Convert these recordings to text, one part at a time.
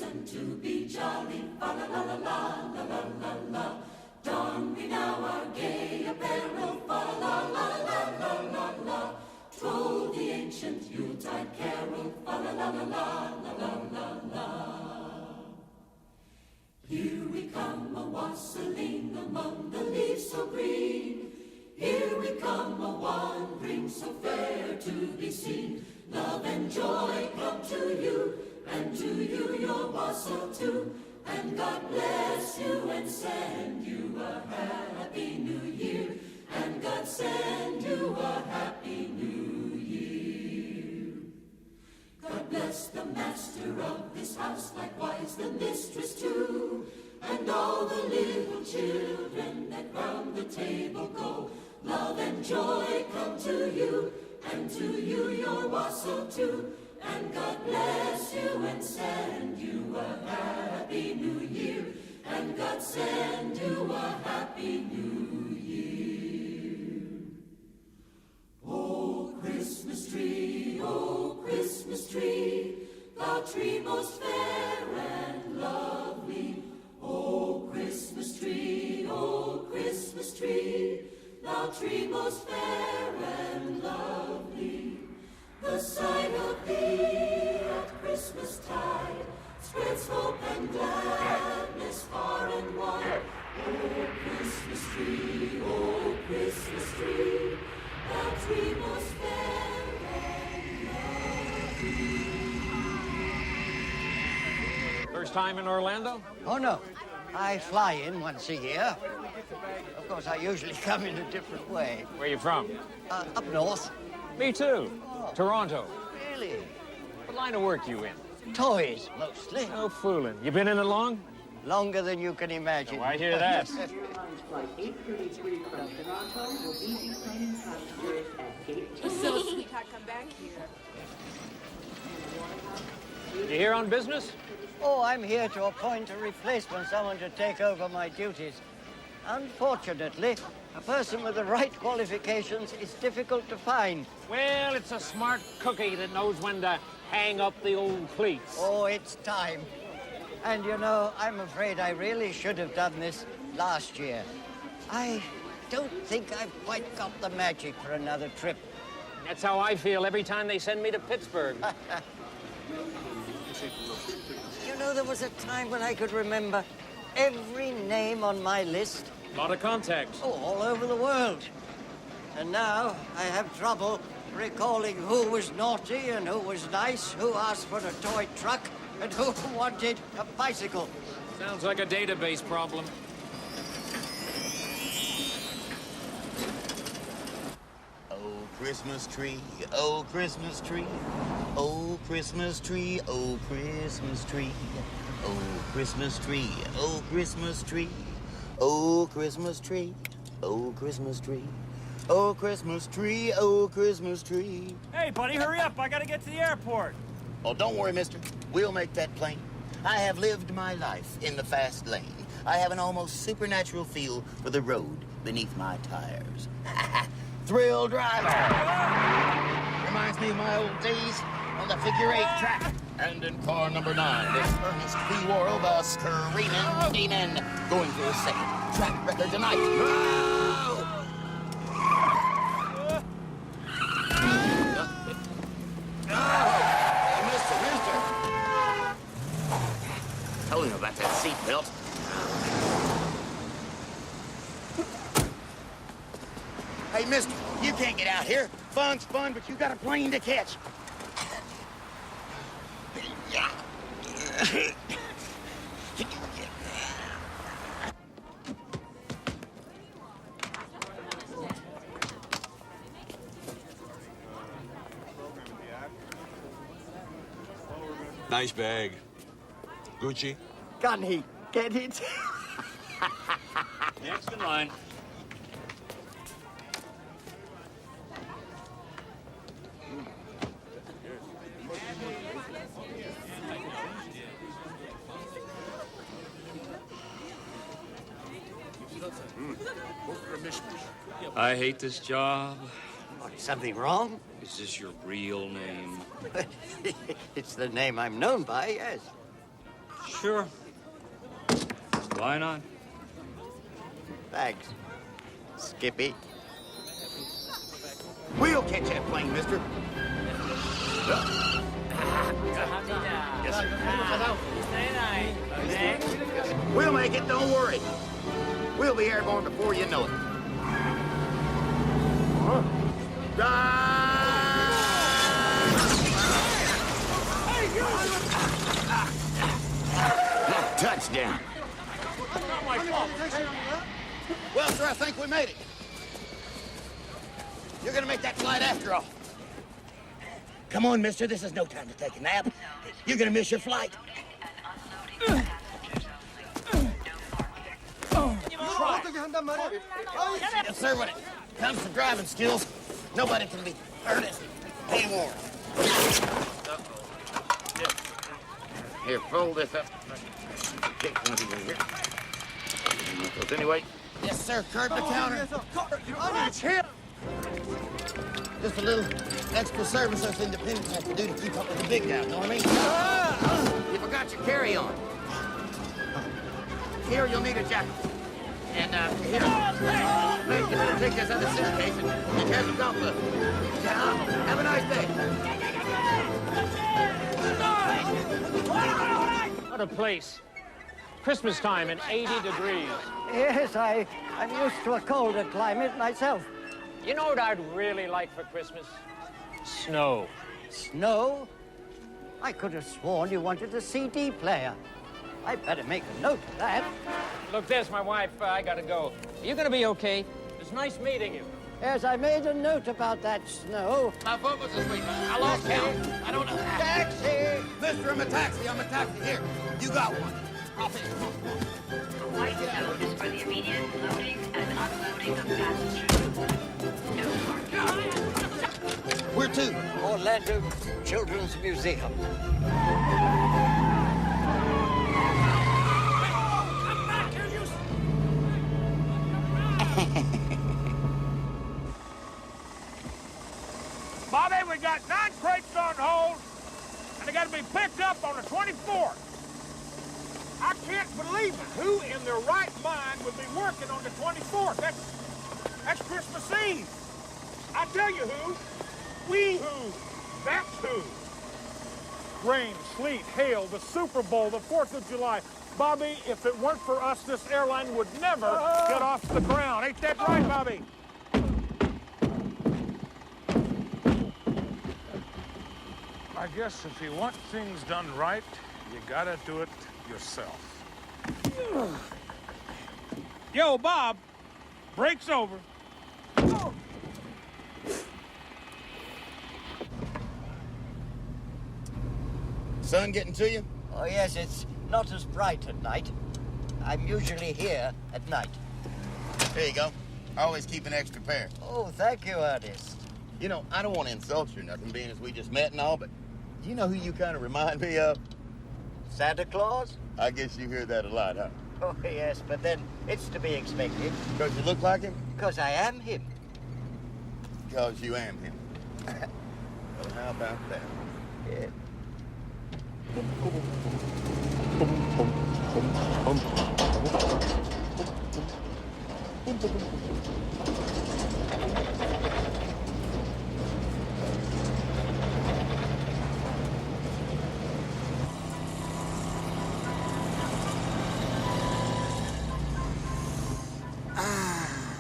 reason to be jolly. Fa la la la la la la la la. Don we now our gay apparel. Fa la la la la la la. Troll the ancient Yuletide carol. Fa la la la la la la la la. Here we come a-wassailing among the leaves so green. Here we come a-wandering so fair to be seen. Love and joy come to you, and to you your wassail too. And God bless you and send you a happy new year. And God send you a happy new year. God bless the master of this house, likewise the mistress too. And all the little children that round the table go. Love and joy come to you, and to you your wassail too. And God bless you and send you a happy new year. And God send you a happy new year. Oh, Christmas tree, thou tree most fair and lovely. Oh, Christmas tree, thou tree most fair and lovely. The sight of thee at Christmas tide spreads hope and gladness far and wide. Oh, Christmas tree, thou tree most fair and lovely. First time in Orlando? Oh, no. I fly in once a year. Of course, I usually come in a different way. Where you from? Up north. Me too. Oh. Toronto. Really? What line of work you in? Toys, mostly. No fooling. You been in it long? Longer than you can imagine. Oh, I hear that. Flight 833 from Toronto will be deplaning passengers at gate 2. So, sweetheart, come back here. You here on business? Oh, I'm here to appoint a replacement, someone to take over my duties. Unfortunately, a person with the right qualifications is difficult to find. Well, it's a smart cookie that knows when to hang up the old cleats. Oh, it's time. And you know, I'm afraid I really should have done this last year. I don't think I've quite got the magic for another trip. That's how I feel every time they send me to Pittsburgh. You know, there was a time when I could remember every name on my list. A lot of contacts. Oh, all over the world. And now I have trouble recalling who was naughty and who was nice, who asked for a toy truck, and who wanted a bicycle. Sounds like a database problem. Oh, Christmas tree, oh, Christmas tree, oh, Christmas tree, oh, Christmas tree, oh, Christmas tree, oh, Christmas tree, oh, Christmas tree, oh, Christmas tree, oh, Christmas tree, oh, Christmas tree. Hey, buddy, hurry up. I gotta get to the airport. Oh, don't worry, mister. We'll make that plain. I have lived my life in the fast lane. I have an almost supernatural feel for the road beneath my tires. Thrill driver! Reminds me of my old days on the figure-8 track. And in car number 9, there's Ernest P. Worrell, the screaming demon, going for his second track record tonight. Tell him about that seatbelt. Hey, mister, you can't get out here. Fun's fun, but you got a plane to catch. Nice bag. Gucci? Can he get it? Next in line. I hate this job. What, something wrong? Is this your real name? It's the name I'm known by, yes. Sure. Why not? Thanks, Skippy. We'll catch that plane, mister. Yes, sir. We'll make it, don't worry. We'll be airborne before you know it. Touchdown. Well, sir, I think we made it. You're gonna make that flight after all. Come on, mister, this is no time to take a nap. You're gonna miss your flight. Yes, sir, when it comes to driving skills, nobody can be Ernest. Be warned. Here, fold this up. Kick one of these in here. So anyway. Yes, sir, curb the counter. Just a little extra service us independents have to do to keep up with the big guy, know what I mean? You forgot your carry-on. Here, you'll need a jacket. And, here, take this other suitcase and have some golf clubs. Have a nice day. What a place. Christmas time and 80 degrees. Yes, I'm used to a colder climate myself. You know what I'd really like for Christmas? Snow. Snow? I could have sworn you wanted a CD player. I'd better make a note of that. Look, there's my wife. I gotta go. Are you gonna be okay? It's nice meeting you. Yes, I made a note about that snow. My foot was asleep. I lost count. I don't know. Taxi! Mister, I'm a taxi. Here, you got one. I'll take it. White zone is for the immediate loading and unloading of passengers. No parking. Where to? Orlando Children's Museum. Bobby, we got 9 crates on hold, and they gotta be picked up on the 24th. I can't believe it. Who in their right mind would be working on the 24th? That's Christmas Eve. I tell you who. We who. That's who. Rain, sleet, hail, the Super Bowl, the 4th of July. Bobby, if it weren't for us, this airline would never get off the ground. Ain't that right, Bobby? I guess if you want things done right, you gotta do it yourself. Yo, Bob, break's over. Sun getting to you? Oh, yes, it's not as bright at night. I'm usually here at night. There you go. Always keep an extra pair. Oh, thank you, Ernest. You know, I don't want to insult you or nothing, being as we just met and all, but you know who you kind of remind me of? Santa Claus? I guess you hear that a lot, huh? Oh, yes, but then it's to be expected. Because you look like him? Because I am him. Because you am him. Well, how about that? Yeah.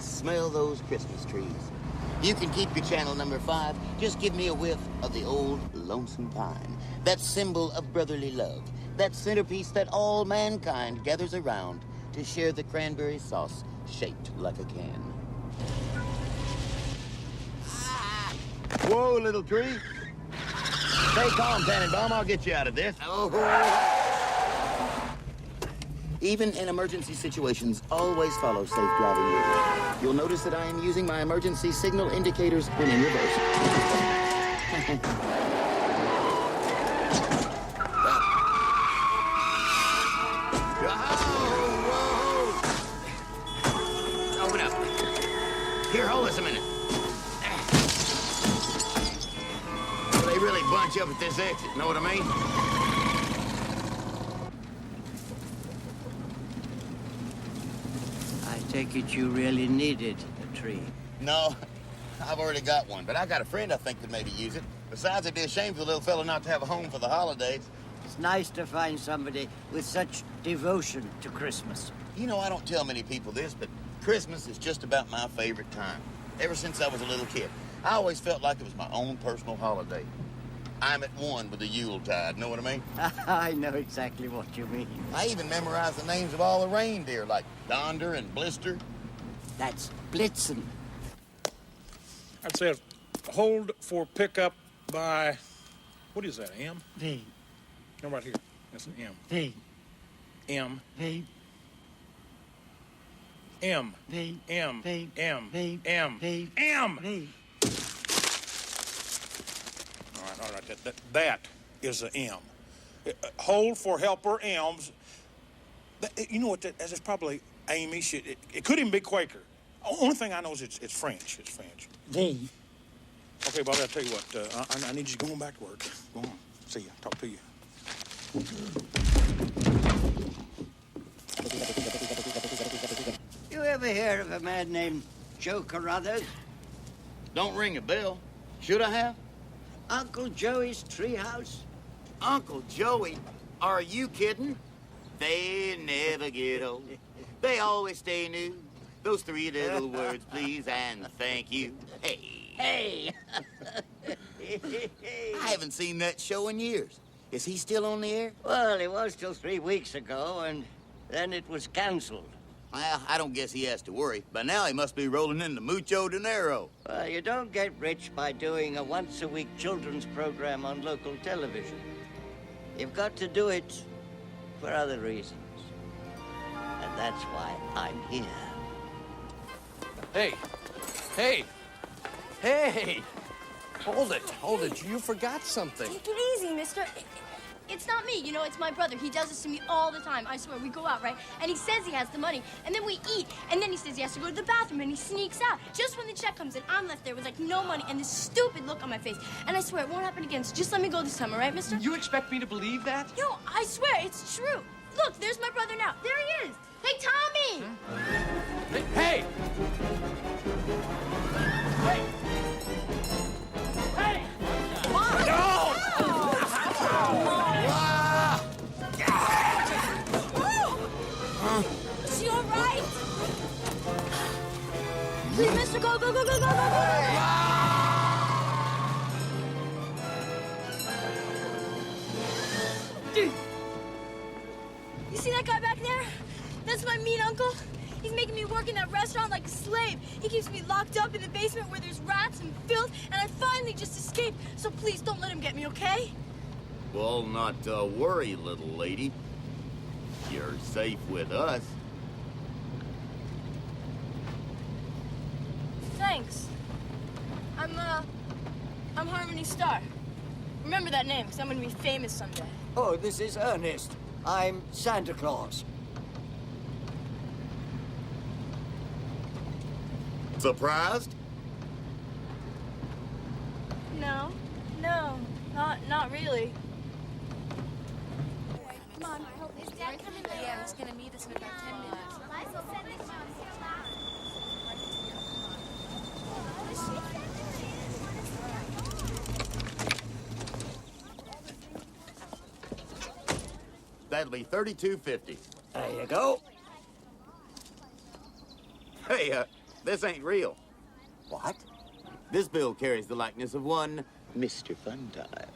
Smell those Christmas trees. You can keep your channel number 5. Just give me a whiff of the old lonesome pine. That symbol of brotherly love. That centerpiece that all mankind gathers around to share the cranberry sauce shaped like a can. Whoa, little tree. Stay calm, Tannenbaum. I'll get you out of this. Oh. Even in emergency situations, always follow safe driving rules. You'll notice that I am using my emergency signal indicators when in reverse. Whoa! Open up. Here, hold this a minute. Well, they really bunch up at this exit, know what I mean? take it you really needed a tree. No, I've already got one, but I got a friend I think could maybe use it. Besides, it'd be a shame for the little fella not to have a home for the holidays. It's nice to find somebody with such devotion to Christmas. You know, I don't tell many people this, but Christmas is just about my favorite time. Ever since I was a little kid, I always felt like it was my own personal holiday. I'm at one with the Yuletide, know what I mean? I know exactly what you mean. I even memorized the names of all the reindeer, like Donder and Blister. That's Blitzen. I'd say hold for pickup by, what is that, M? V. No, right here. That's an M. V. M. V. M. V. M. V. M. V. M. V. M. V. All right. That is an M. Hold for helper M's. You know what? That's probably Amish. It could even be Quaker. Only thing I know is it's French. It's French. V. Okay, Bobby, I'll tell you what. I need you going back to work. Go on. See ya. Talk to you. You ever hear of a man named Joe Carruthers? Don't ring a bell. Should I have? Uncle Joey's treehouse? Uncle Joey? Are you kidding? They never get old. They always stay new. Those three little words, please and thank you. Hey. Hey! I haven't seen that show in years. Is he still on the air? Well, it was till 3 weeks ago, and then it was canceled. Well, I don't guess he has to worry. By now he must be rolling in the mucho dinero. Well, you don't get rich by doing a once-a-week children's program on local television. You've got to do it for other reasons. And that's why I'm here. Hey! Hey! Hey! Hold it. You forgot something. Take it easy, mister. It's not me, you know, it's my brother. He does this to me all the time. I swear, we go out, right? And he says he has the money, and then we eat, and then he says he has to go to the bathroom, and he sneaks out. Just when the check comes in, I'm left there with, like, no money and this stupid look on my face. And I swear, it won't happen again, so just let me go this time, all right, mister? You expect me to believe that? No, I swear, it's true. Look, there's my brother now. There he is. Hey, Tommy! Huh? Hey! Hey! Hey! Mom! No! Is she all right? Please, mister, go, go, go, go, go, go, go! Dude, you see that guy back there? That's my mean uncle. He's making me work in that restaurant like a slave. He keeps me locked up in the basement where there's rats and filth, and I finally just escaped. So please don't let him get me, okay? Well, not worry, little lady. You're safe with us. Thanks. I'm Harmony Star. Remember that name, because I'm gonna be famous someday. Oh, this is Ernest. I'm Santa Claus. Surprised? No, not really. Come on, is Dad coming later? Yeah, he's gonna meet us in about 10 minutes. That'll be $32.50. There you go. Hey, this ain't real. What? This bill carries the likeness of one Mr. Funtime.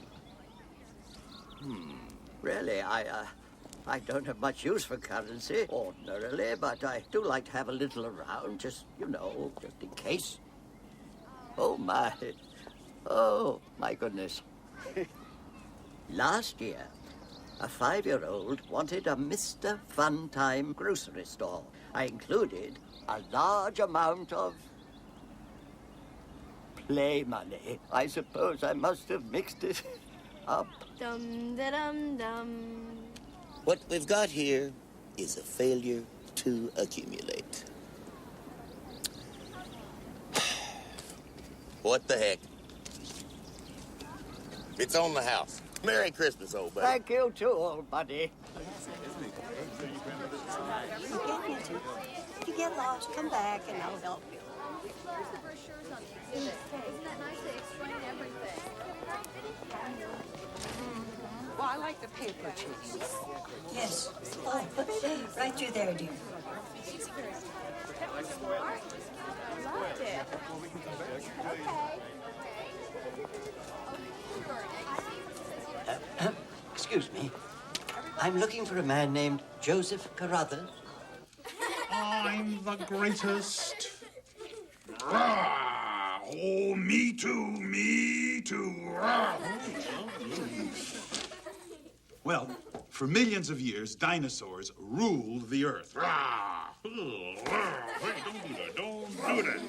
Really, I don't have much use for currency ordinarily, but I do like to have a little around, just, you know, just in case. Oh, my goodness. Last year, a 5-year-old wanted a Mr. Funtime grocery store. I included a large amount of play money. I suppose I must have mixed it up. Dum da dum dum. What we've got here is a failure to accumulate. What the heck? It's on the house. Merry Christmas, old buddy. Thank you too, old buddy. If you get lost, come back and I'll help you. Where's the brochures on these? Isn't that nice? They explain everything. Well, I like the paper, too. Yes. Oh, right through there, dear. That was smart. I loved it. Okay. Excuse me. I'm looking for a man named Joseph Carruthers. I'm the greatest. Rah! Oh, me too, me too. Rah! Well, for millions of years, dinosaurs ruled the earth. Rah! Hey, don't do that, don't do that.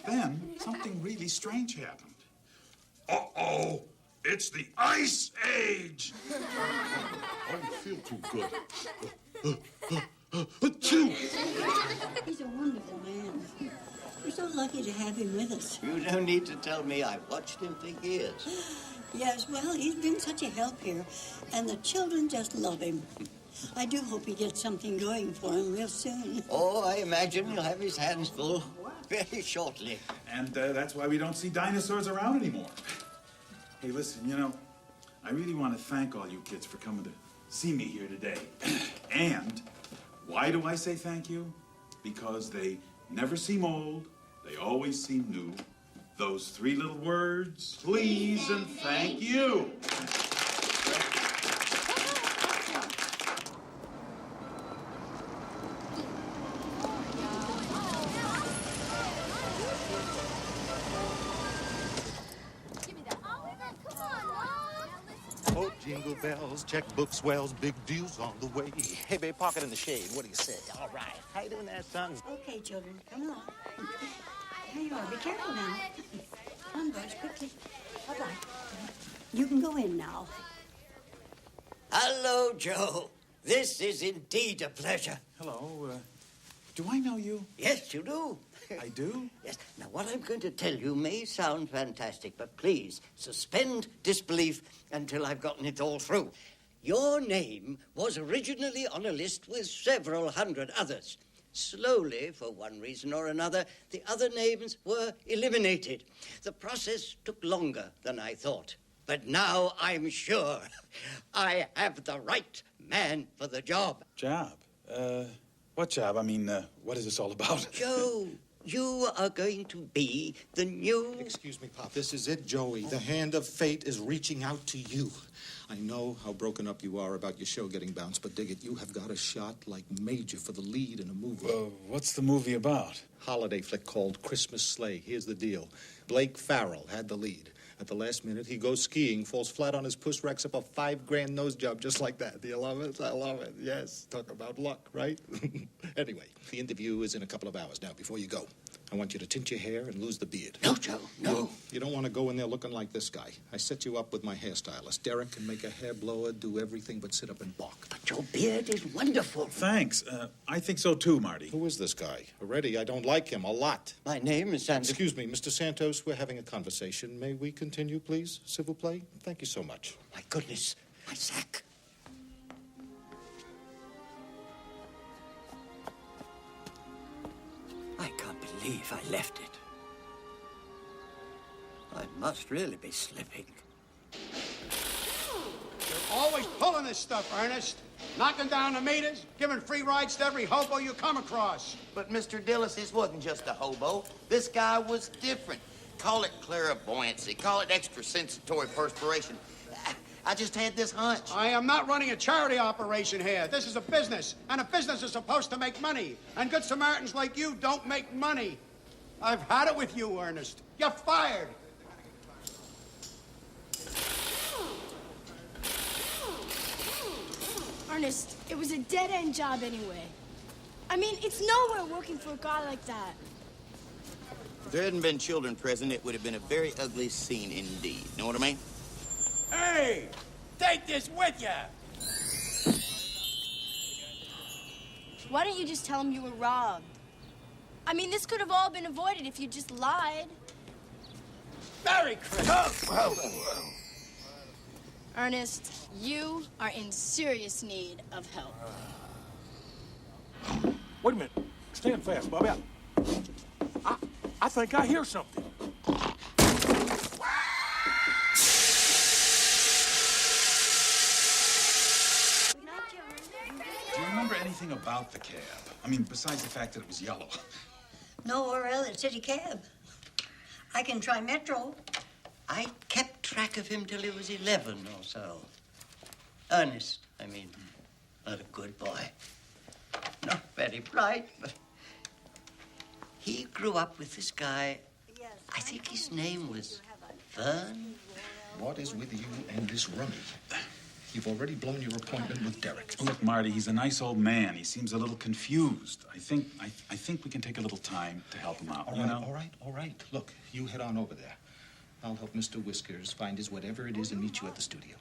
Then something really strange happened. Uh-oh, it's the Ice Age. I don't feel too good. Achoo! He's a wonderful man. We're so lucky to have him with us. You don't need to tell me. I've watched him for years. Yes, well, he's been such a help here, and the children just love him. I do hope he gets something going for him real soon. Oh, I imagine he'll have his hands full very shortly. And that's why we don't see dinosaurs around anymore. Hey, listen, you know, I really want to thank all you kids for coming to see me here today. And why do I say thank you? Because they never seem old. They always seem new. Those three little words, please and thank you. Oh, jingle bells, checkbook swells, big deals on the way. Hey, babe, park it in the shade. What do you say? All right. How you doing there, son? Okay, children, come along. Here you are. Be careful now. Come on, boys, quickly. Bye-bye. You can go in now. Hello, Joe. This is indeed a pleasure. Hello, do I know you? Yes, you do. I do? Yes. Now, what I'm going to tell you may sound fantastic, but please suspend disbelief until I've gotten it all through. Your name was originally on a list with several hundred others. Slowly, for one reason or another, the other names were eliminated. The process took longer than I thought. But now I'm sure I have the right man for the job. Job? What job? I mean, what is this all about? Joe, you are going to be the new... Excuse me, Pop. This is it, Joey. The hand of fate is reaching out to you. I know how broken up you are about your show getting bounced, but dig it, you have got a shot like major for the lead in a movie. What's the movie about? Holiday flick called Christmas Sleigh. Here's the deal. Blake Farrell had the lead. At the last minute, he goes skiing, falls flat on his puss, racks up a $5,000 nose job just like that. Do you love it? I love it. Yes. Talk about luck, right? Anyway, the interview is in a couple of hours. Now, before you go, I want you to tint your hair and lose the beard. No, Joe, no. You don't want to go in there looking like this guy. I set you up with my hairstylist. Derek can make a hair blower, do everything but sit up and balk. But your beard is wonderful. Thanks. I think so too, Marty. Who is this guy? Already, I don't like him a lot. My name is Santos. Excuse me, Mr. Santos, we're having a conversation. May we continue, please? Civil play? Thank you so much. My goodness, my sack. I can't believe I left it. I must really be slipping. You're always pulling this stuff, Ernest. Knocking down the meters, giving free rides to every hobo you come across. But, Mr. Dillis, this wasn't just a hobo. This guy was different. Call it clairvoyancy. Call it extrasensitory perspiration. I just had this hunch. I am not running a charity operation here. This is a business, and a business is supposed to make money. And good Samaritans like you don't make money. I've had it with you, Ernest. You're fired. Ernest, it was a dead-end job anyway. I mean, it's nowhere working for a guy like that. If there hadn't been children present, it would have been a very ugly scene indeed. Know what I mean? Hey, take this with you. Why don't you just tell him you were robbed? I mean, this could have all been avoided if you just lied. Merry Christmas. Ernest, you are in serious need of help. Wait a minute. Stand fast, Bobby. I think I hear something. Do you remember anything about the cab? I mean, besides the fact that it was yellow. No, or other city cab. I can try Metro. I kept track of him till he was 11 or so. Ernest, I mean, not a good boy. Not very bright, but he grew up with this guy. I think his name was Vern. What is with you and this rummy? You've already blown your appointment with Derek. Look, Marty, he's a nice old man. He seems a little confused. I think we can take a little time to help him out, All you right, know? all right. Look, you head on over there. I'll help Mr. Whiskers find his whatever it is and meet you at the studio.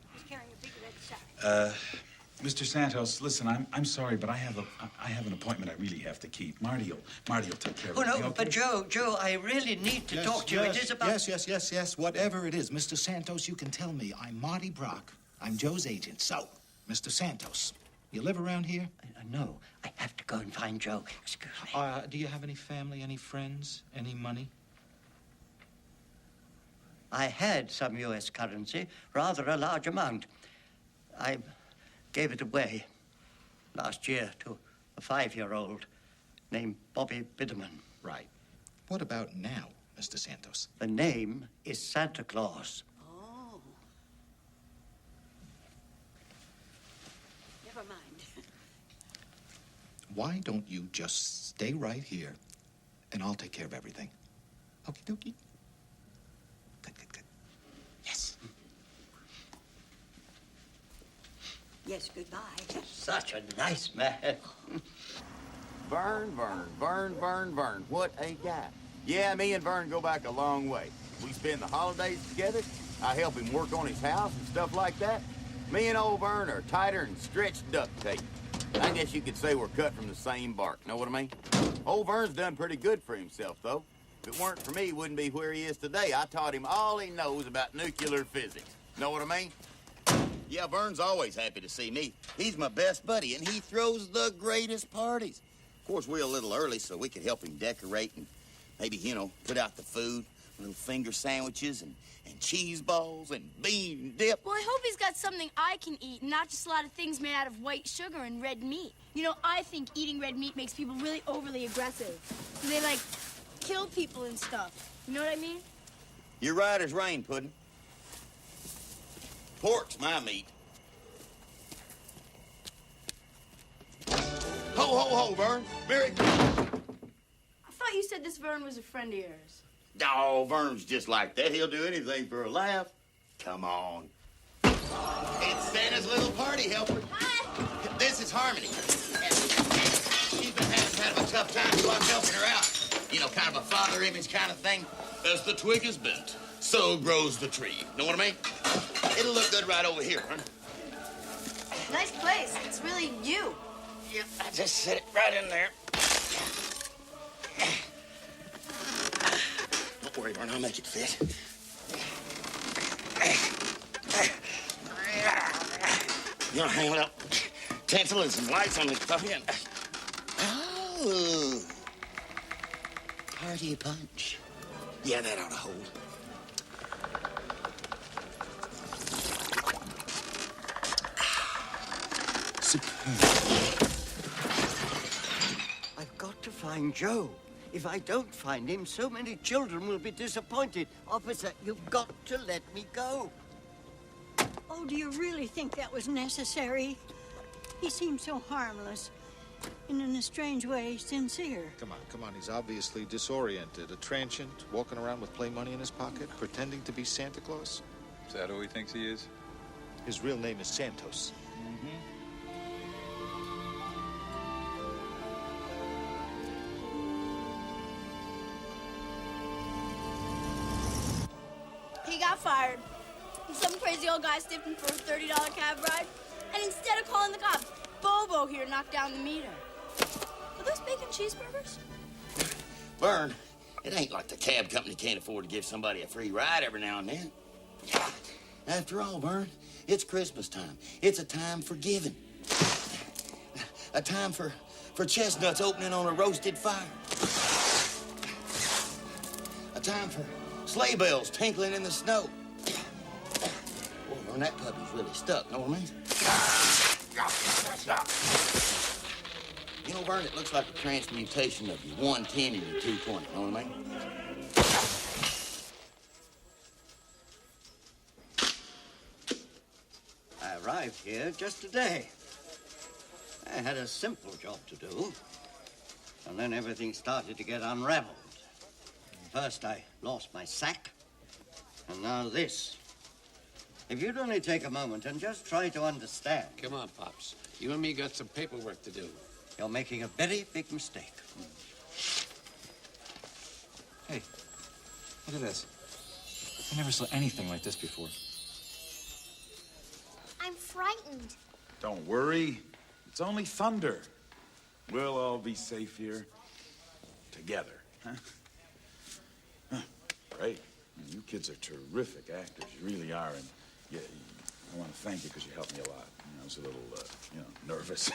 Mr. Santos, listen, I'm sorry, but I have an appointment I really have to keep. Marty will take care of Oh, it. no, Okay? but Joe, I really need to talk to you. It is about... Yes. Whatever it is, Mr. Santos, you can tell me. I'm Marty Brock. I'm Joe's agent. So, Mr. Santos, you live around here? No, I have to go and find Joe. Excuse me. Do you have any family, any friends, any money? I had some U.S. currency, rather a large amount. I gave it away last year to a 5-year-old named Bobby Biderman. Right. What about now, Mr. Santos? The name is Santa Claus. Oh. Never mind. Why don't you just stay right here, and I'll take care of everything? Okie dokie. Good. Yes. Yes, goodbye. Such a nice man. Vern. What a guy. Yeah, me and Vern go back a long way. We spend the holidays together. I help him work on his house and stuff like that. Me and old Vern are tighter than stretched duct tape. I guess you could say we're cut from the same bark, know what I mean? Old Vern's done pretty good for himself, though. If it weren't for me, he wouldn't be where he is today. I taught him all he knows about nuclear physics. Know what I mean? Yeah, Vern's always happy to see me. He's my best buddy, and he throws the greatest parties. Of course, we're a little early, so we could help him decorate and maybe, put out the food, little finger sandwiches and cheese balls and bean dip. Well, I hope he's got something I can eat, not just a lot of things made out of white sugar and red meat. I think eating red meat makes people really overly aggressive. They, kill people and stuff. You know what I mean? You're right as rain, Puddin'. Pork's my meat. Ho, Vern. Merry... I thought you said this Vern was a friend of yours. Oh, Vern's just like that. He'll do anything for a laugh. Come on. It's Santa's little party helper. Hi. This is Harmony. She's been having kind of a tough time, so I'm helping her out. Kind of a father image kind of thing. As the twig is bent, so grows the tree. Know what I mean? It'll look good right over here, huh? Nice place. It's really you. Yep, I just set it right in there. Don't worry, Vern, I'll make it fit. You're gonna hang up tinsel and some lights on this puppy and... Oh. Party punch. Yeah, that ought to hold. Superb. I've got to find Joe. If I don't find him, so many children will be disappointed. Officer, you've got to let me go. Oh, do you really think that was necessary? He seemed so harmless. And in a strange way, sincere. Come on. He's obviously disoriented. A transient, walking around with play money in his pocket, pretending to be Santa Claus. Is that who he thinks he is? His real name is Santos. He got fired. Some crazy old guy stiffed him for a $30 cab ride. And instead of calling the cops, Bobo here knocked down the meter. Are those bacon cheeseburgers? Vern, it ain't like the cab company can't afford to give somebody a free ride every now and then. After all, Vern, It's Christmas time. It's a time for giving. A time for chestnuts opening on a roasted fire. A time for sleigh bells tinkling in the snow. Well, that puppy's really stuck, know what I mean? You know, Vern, it looks like a transmutation of your 110 and your 220, know what I mean? I arrived here just today. I had a simple job to do. And then everything started to get unraveled. First, I lost my sack. And now this. If you'd only take a moment and just try to understand. Come on, Pops. You and me got some paperwork to do. You're making a very big mistake. Hey, look at this. I never saw anything like this before. I'm frightened. Don't worry. It's only thunder. We'll all be safe here. Together. Huh? Great. You kids are terrific actors. You really are. And yeah, I want to thank you because you helped me a lot. I was a little, nervous.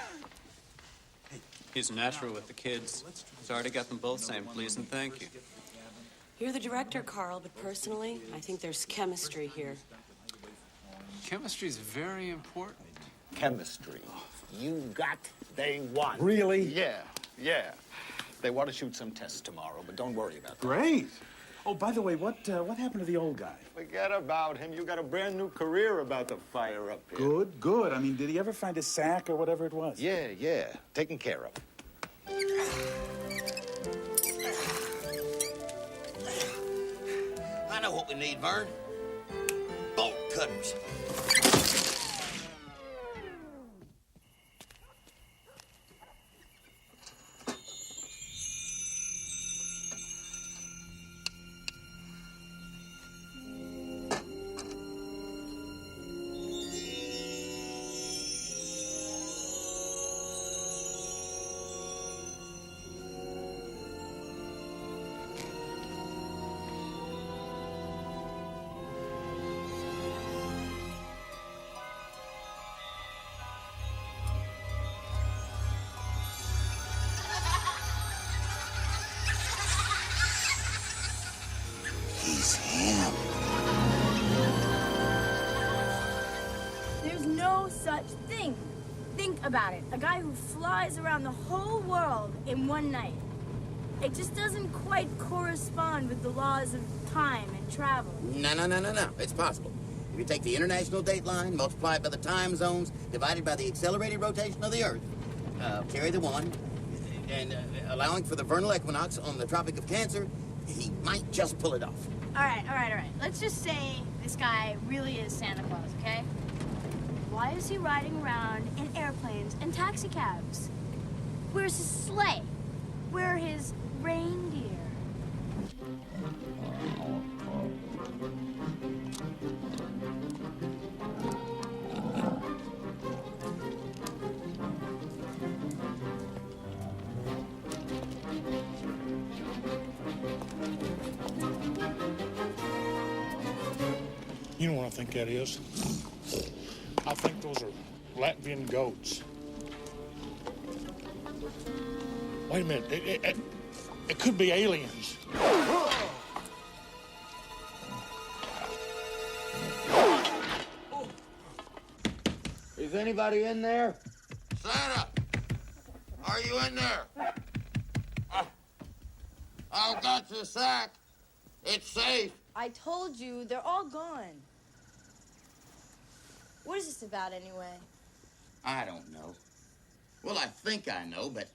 He's natural with the kids. Sorry to get them both saying please and thank you. You're the director, Carl, but personally, I think there's chemistry here. Chemistry's very important. Chemistry. You got, they want. Really? Yeah. They want to shoot some tests tomorrow, but don't worry about that. Great. Oh, by the way, what happened to the old guy? Forget about him. You got a brand new career about to fire up here. Good. I mean, did he ever find his sack or whatever it was? Yeah. Taken care of. I know what we need, Vern. Bolt cutters. He's him. There's no such thing. Think about it. A guy who flies around the whole world in one night. It just doesn't quite correspond with the laws of time and travel. No. It's possible. If you take the international date line, multiply it by the time zones, divided by the accelerated rotation of the Earth, carry the one, and allowing for the vernal equinox on the Tropic of Cancer, he might just pull it off. All right. Let's just say this guy really is Santa Claus, okay? Why is he riding around in airplanes and taxi cabs? Where's his sleigh? Where are his reindeer? You know what I think that is? I think those are Latvian goats. Wait a minute. It could be aliens. Is anybody in there? Santa, are you in there? I've got your sack. It's safe. I told you, they're all gone. What is this about, anyway? I don't know. Well, I think I know, but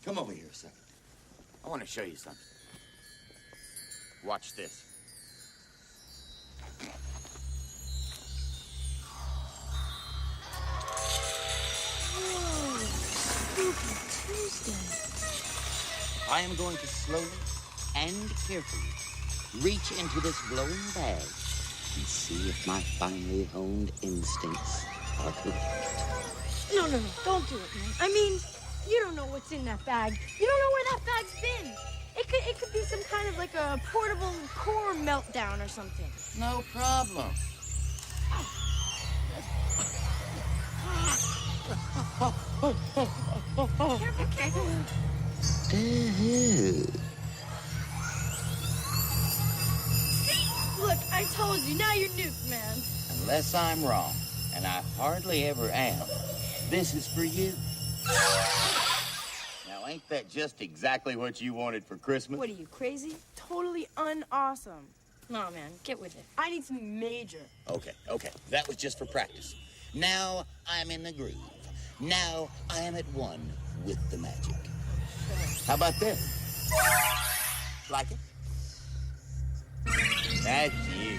come over here a second. I want to show you something. Watch this. Whoa, Spooky Tuesday. I am going to slowly and carefully reach into this glowing bag and see if my finely honed instincts are correct. No, don't do it, man. I mean, you don't know what's in that bag. You don't know where that bag's been. It could be some kind of like a portable core meltdown or something. No problem. Careful, careful. Look, I told you. Now you're nuked, man. Unless I'm wrong, and I hardly ever am, this is for you. Now, ain't that just exactly what you wanted for Christmas? What are you, crazy? Totally un-awesome. No, man, get with it. I need something major. Okay. That was just for practice. Now I'm in the groove. Now I am at one with the magic. How about this? Like it? That's you.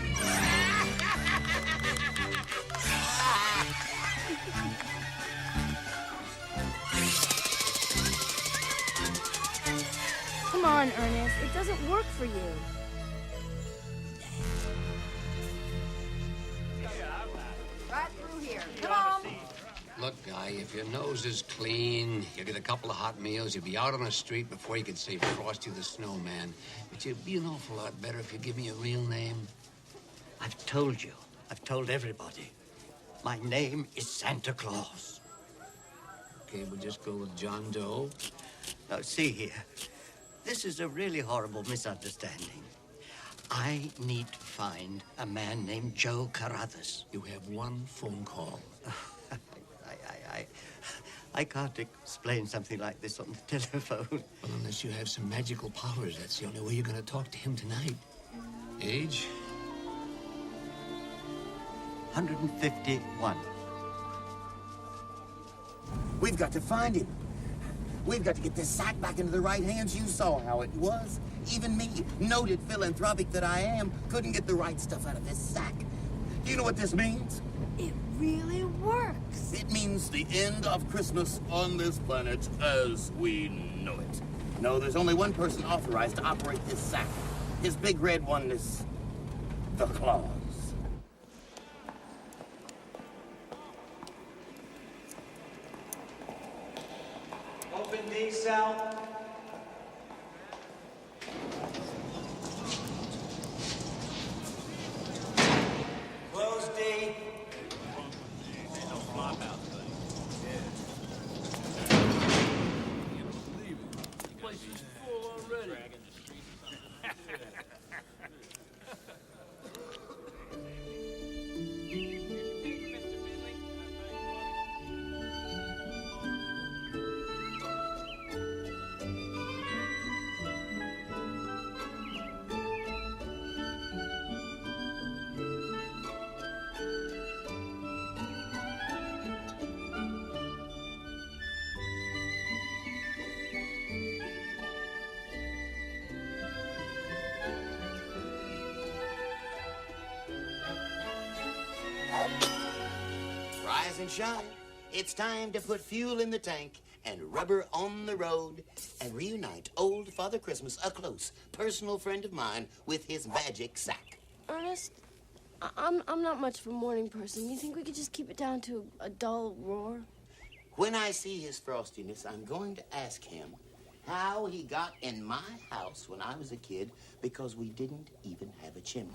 Come on, Ernest. It doesn't work for you. Right through here. Come on. Look, guy, if your nose is clean, you get a couple of hot meals, you'll be out on the street before you can say Frosty the Snowman. But you'd be an awful lot better if you give me a real name. I've told you. I've told everybody. My name is Santa Claus. Okay, we'll just go with John Doe. Now, see here. This is a really horrible misunderstanding. I need to find a man named Joe Carruthers. You have one phone call. I can't explain something like this on the telephone. Well, unless you have some magical powers, that's the only way you're going to talk to him tonight. Age? 151. We've got to find him. We've got to get this sack back into the right hands. You saw how it was. Even me, noted philanthropic that I am, couldn't get the right stuff out of this sack. Do you know what this means? It really works. It means the end of Christmas on this planet as we know it. No, there's only one person authorized to operate this sack. His big red one is the Claus. Open D cell. Close D. Rise and shine. It's time to put fuel in the tank and rubber on the road and reunite old Father Christmas, a close personal friend of mine, with his magic sack. Ernest, I'm not much of a morning person. You think we could just keep it down to a dull roar? When I see his frostiness, I'm going to ask him how he got in my house when I was a kid, because we didn't even have a chimney.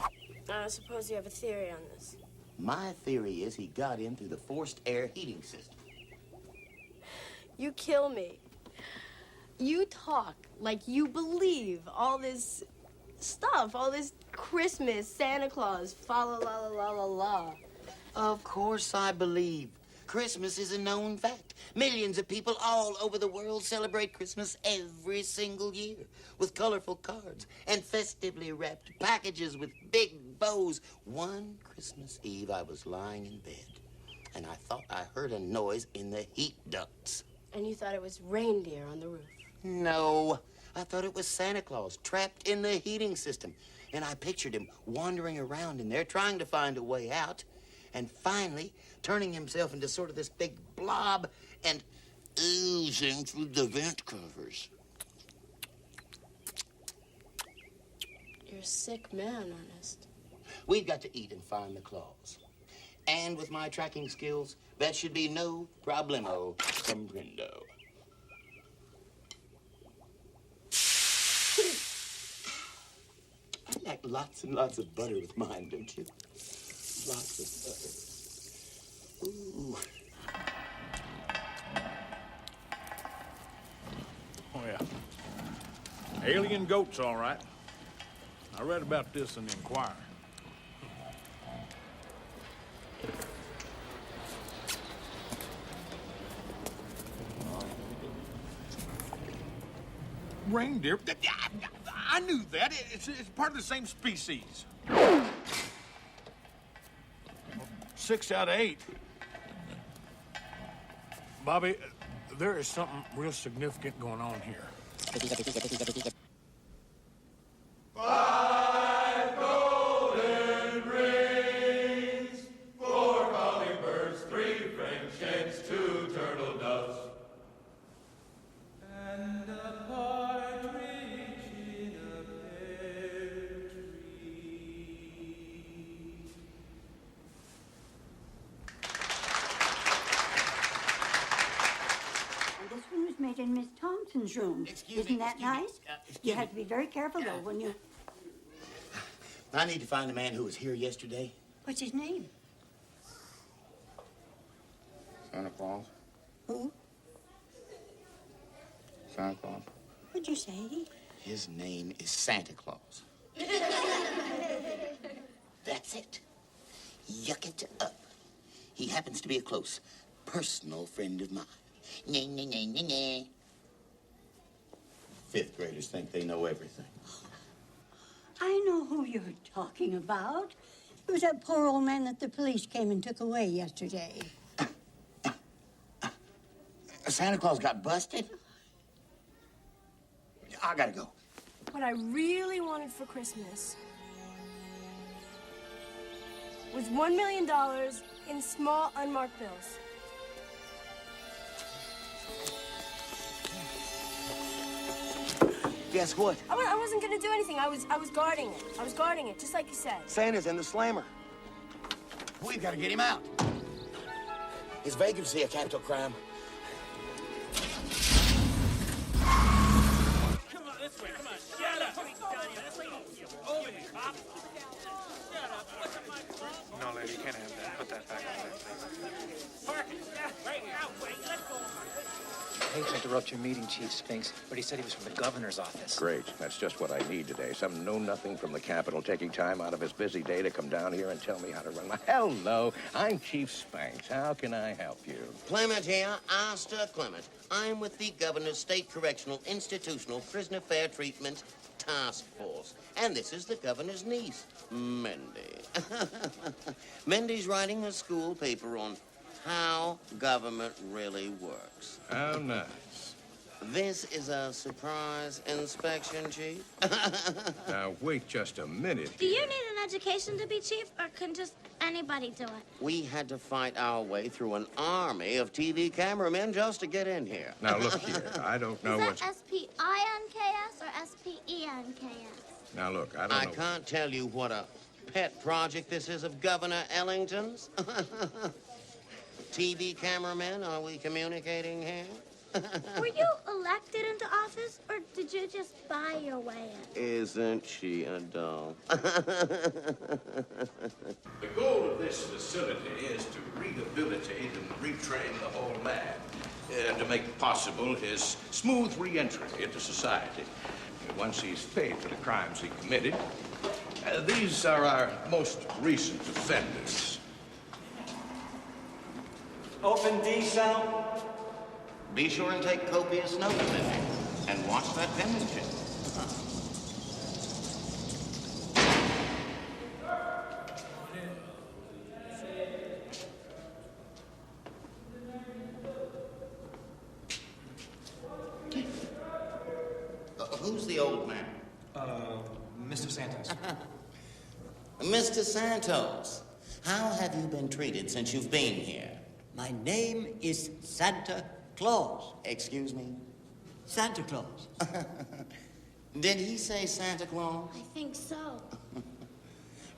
I suppose you have a theory on this. My theory is he got in through the forced air heating system. You kill me. You talk like you believe all this stuff, all this Christmas, Santa Claus, fa la la la la la. Of course I believe. Christmas is a known fact. Millions of people all over the world celebrate Christmas every single year with colorful cards and festively wrapped packages with big bows. One Christmas Eve, I was lying in bed, and I thought I heard a noise in the heat ducts. And you thought it was reindeer on the roof? No, I thought it was Santa Claus trapped in the heating system. And I pictured him wandering around in there trying to find a way out, and finally turning himself into sort of this big blob and oozing through the vent covers. You're a sick man, Ernest. We've got to eat and find the Claus. And with my tracking skills, that should be no problemo, comprendo. I like lots and lots of butter with mine, don't you? Lots of butter. Ooh. Alien goats, all right. I read about this in the Inquirer. Reindeer? I knew that. It's part of the same species. 6 out of 8. Bobby, there is something real significant going on here. 5 golden rings, 4 calling birds, 3 French hens, 2 turtle doves, and a partridge in a pear tree. And this one was made in Miss Thompson's room. Isn't that nice? You have to be very careful, though, when you... I need to find the man who was here yesterday. What's his name? Santa Claus. Who? Santa Claus. What'd you say? His name is Santa Claus. That's it. Yuck it up. He happens to be a close, personal friend of mine. Nah, nah, nah, nah, nah. 5th graders think they know everything. I know who you're talking about. It was that poor old man that the police came and took away yesterday. Santa Claus got busted? I gotta go. What I really wanted for Christmas was $1 million in small, unmarked bills. Guess what? I wasn't gonna do anything. I was guarding it. I was guarding it, just like you said. Santa's in the slammer. We've got to get him out. Is vagrancy a capital crime? Come on, this way, come on. Shut up. Over here, cop. Shut up. What's up, my phone? No, lady, you can't have that. Put that back on there, please. Park it. Right now, wait, let's go. I hate to interrupt your meeting, Chief Spinks, but he said he was from the governor's office. Great. That's just what I need today. Some know-nothing from the Capitol taking time out of his busy day to come down here and tell me how to run my... Hello, I'm Chief Spinks. How can I help you? Clement here, Astor Clement. I'm with the Governor's State Correctional Institutional Prisoner Fair Treatment Task Force. And this is the Governor's niece, Mindy. Mindy's writing a school paper on how government really works. How nice. This is a surprise inspection, Chief. Now, wait just a minute. Do you need an education to be chief, or can just anybody do it? We had to fight our way through an army of TV cameramen just to get in here. Now, look here. I don't know Is what's... that S-P-I-N-K-S or S-P-E-N-K-S? Now, look, I don't I know... can't tell you what a pet project this is of Governor Ellington's. TV cameramen, are we communicating here? Were you elected into office, or did you just buy your way in? Isn't she a doll? The goal of this facility is to rehabilitate and retrain the whole man, and to make possible his smooth re-entry into society once he's paid for the crimes he committed. These are our most recent offenders. Open D cell. Be sure and take copious notes, Mindy, and watch that penmanship. Who's the old man? Mr. Santos. Mr. Santos, how have you been treated since you've been here? My name is Santa Claus. Excuse me? Santa Claus. Did he say Santa Claus? I think so.